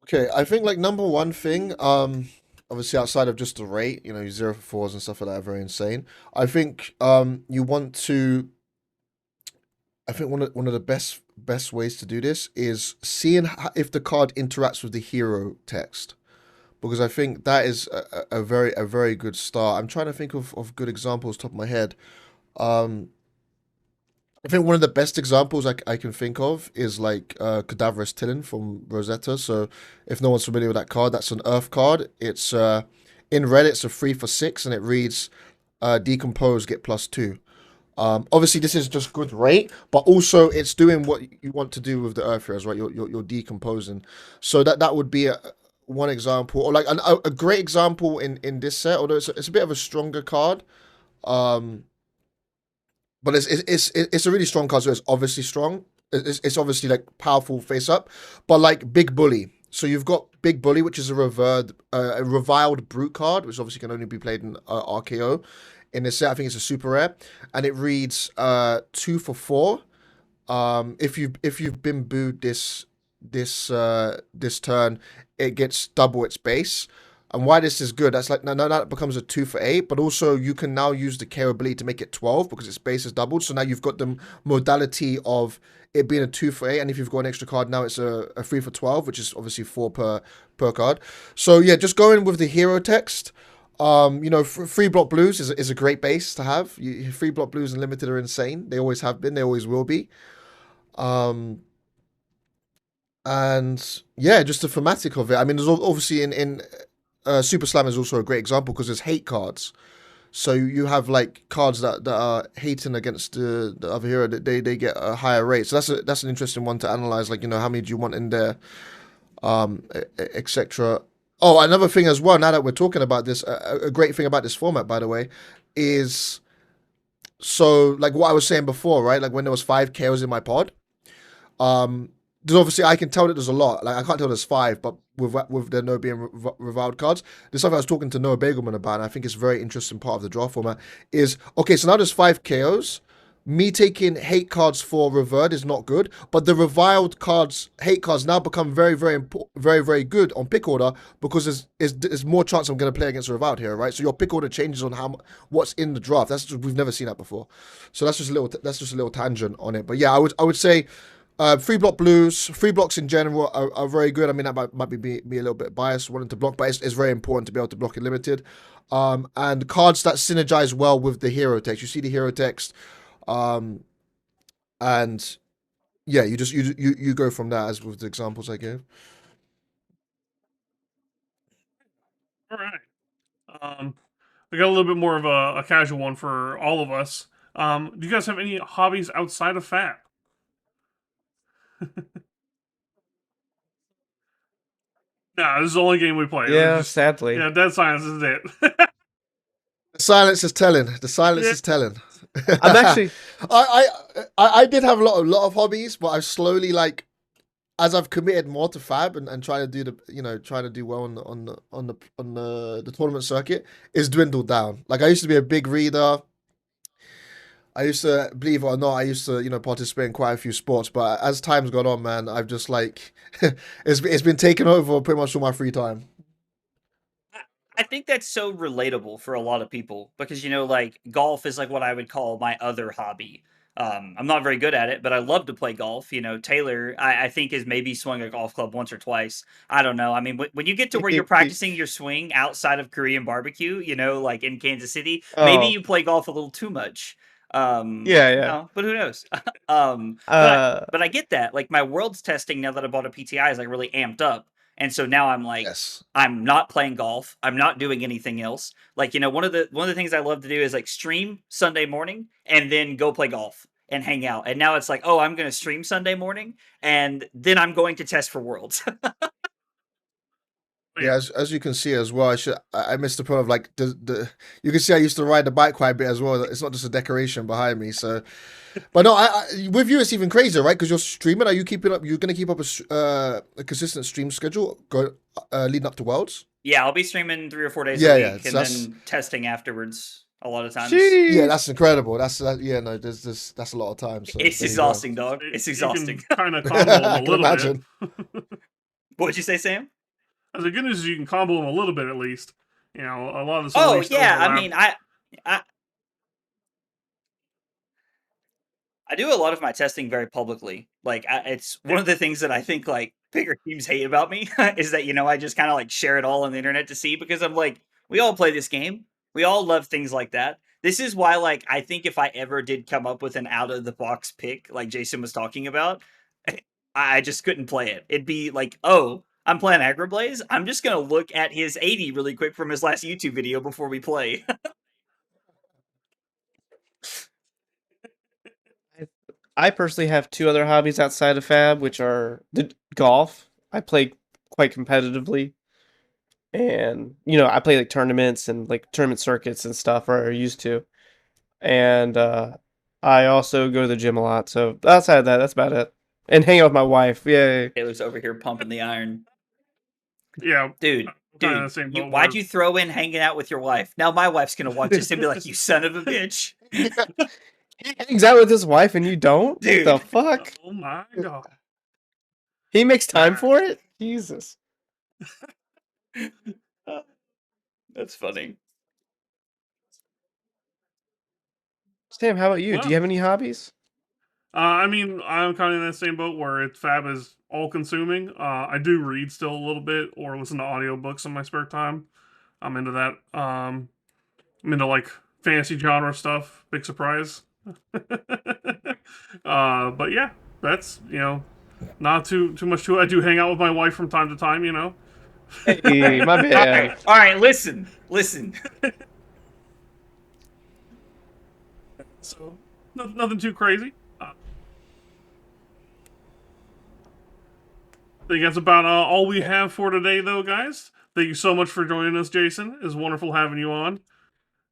Okay, I think like number one thing, obviously outside of just the rate, 0 for 4s and stuff like that are very insane. I think you want to. I think one of the best ways to do this is seeing if the card interacts with the hero text, because I think that is a very good start. I'm trying to think of good examples top of my head. I think one of the best examples I can think of is like Cadaverous Tillin from Rosetta. So if no one's familiar with that card, that's an Earth card. It's in red. It's a 3 for 6, and it reads Decompose, get +2. Obviously, this is just good rate, but also it's doing what you want to do with the Earth heroes, right? You're decomposing. So that would be one example, or like a great example in this set. Although it's a bit of a stronger card, but it's a really strong card. So it's obviously strong. It's obviously like powerful face up, but like Big Bully. So you've got Big Bully, which is a reviled brute card, which obviously can only be played in RKO. In this set, I think it's a super rare, and it reads 2 for 4. If you've been booed this turn, it gets double its base. And why this is good, that's like now that becomes a 2 for 8, but also you can now use the KO ability to make it 12 because its base is doubled. So now you've got the modality of it being a 2 for 8, and if you've got an extra card, now it's a 3 for 12, which is obviously 4 per card. So yeah, just going with the hero text. 3 block blues is a great base to have. 3 block blues and limited are insane. They always have been. They always will be. And yeah, just the thematic of it. I mean, there's obviously in Super Slam is also a great example because there's hate cards. So you have like cards that are hating against the other hero. They get a higher rate. So that's an interesting one to analyze. Like how many do you want in there, etc. Oh, another thing as well, now that we're talking about this, a great thing about this format, by the way, is so like what I was saying before, right? Like when there was 5 KOs in my pod, there's obviously I can tell that there's a lot. Like I can't tell there's 5, but with there no being reviled cards, there's something I was talking to Noah Bagelman about, and I think it's a very interesting part of the draft format. Is okay. So now there's 5 KOs. Me taking hate cards for revered is not good, but the reviled cards, hate cards, now become very good on pick order because there's more chance I'm going to play against a reviled hero, right? So your pick order changes on what's in the draft. We've never seen that before. So that's just a little tangent on it. But yeah, I would say 3 block blues, 3 blocks in general are very good. I mean, that might be a little bit biased wanting to block, but it's very important to be able to block in limited. And cards that synergize well with the hero text. You see the hero text. And yeah, you go from that as with the examples I gave. All right. We got a little bit more of a casual one for all of us. Do you guys have any hobbies outside of Fab? Nah, this is the only game we play. Yeah, sadly. Yeah, dead silence is it. The silence is telling. The silence Yeah. is telling. I'm actually. I did have a lot of hobbies, but I've slowly like as I've committed more to Fab and trying to do trying to do well on the tournament circuit, is dwindled down. Like I used to be a big reader. I used to, believe it or not, I used to, participate in quite a few sports. But as time's gone on, man, I've just like, it's been taken over pretty much all my free time. I think that's so relatable for a lot of people because like golf is like what I would call my other hobby. I'm not very good at it, but I love to play golf. Taylor, I think has maybe swung a golf club once or twice. I don't know. I mean, when you get to where you're practicing your swing outside of Korean barbecue, like in Kansas City, maybe you play golf a little too much. Yeah. But who knows? But I get that. Like my world's testing now that I bought a PTI is like really amped up. And so now I'm like, Yes. I'm not playing golf. I'm not doing anything else. Like, one of the things I love to do is like stream Sunday morning and then go play golf and hang out. And now it's like, oh, I'm going to stream Sunday morning and then I'm going to test for worlds. Yeah, as you can see as well, I missed the point of like you can see I used to ride the bike quite a bit as well. It's not just a decoration behind me. So, but no, I with you it's even crazier, right? Because you're streaming. Are you keeping up? You're going to keep up a consistent stream schedule leading up to Worlds? Yeah, I'll be streaming 3 or 4 days a week and then testing afterwards a lot of times. Yeah, that's incredible. That's a lot of time. So it's exhausting, dog. It's exhausting. Kind of combo them a little imagine. bit. What'd you say, Sam? The good news is you can combo them a little bit at least. A lot of this. Oh yeah, I mean, I do a lot of my testing very publicly. Like, it's one of the things that I think like bigger teams hate about me is that I just kind of like share it all on the internet to see because I'm like, we all play this game, we all love things like that. This is why, like, I think if I ever did come up with an out of the box pick, like Jason was talking about, I just couldn't play it. It'd be like, oh, I'm playing Agrablaze. I'm just gonna look at his 80 really quick from his last YouTube video before we play. I personally have 2 other hobbies outside of Fab, which are the golf. I play quite competitively, and I play like tournaments and like tournament circuits and stuff, or I used to. And I also go to the gym a lot. So outside of that, that's about it. And hang out with my wife. Yay. Taylor's over here pumping the iron. Yeah, dude, why'd you throw in hanging out with your wife? Now my wife's gonna watch this and be like, "You son of a bitch." He hangs out with his wife and you don't? Dude. What the fuck? Oh my god. He makes time for it? Jesus. That's funny. Sam, how about you? Do you have any hobbies? I mean, I'm kind of in that same boat where Fab is all-consuming. I do read still a little bit or listen to audiobooks in my spare time. I'm into that. I'm into like fantasy genre stuff. Big surprise. But yeah, that's not too much to it. I do hang out with my wife from time to time. Hey, my bad. All right, listen. So nothing too crazy. I think that's about all we have for today, though, guys. Thank you so much for joining us, Jason. It's wonderful having you on.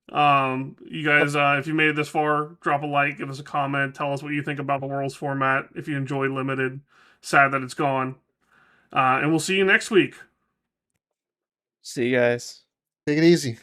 You guys, if you made it this far, drop a like, give us a comment, tell us what you think about the Worlds format, if you enjoy Limited. Sad that it's gone. And we'll see you next week. See you guys. Take it easy.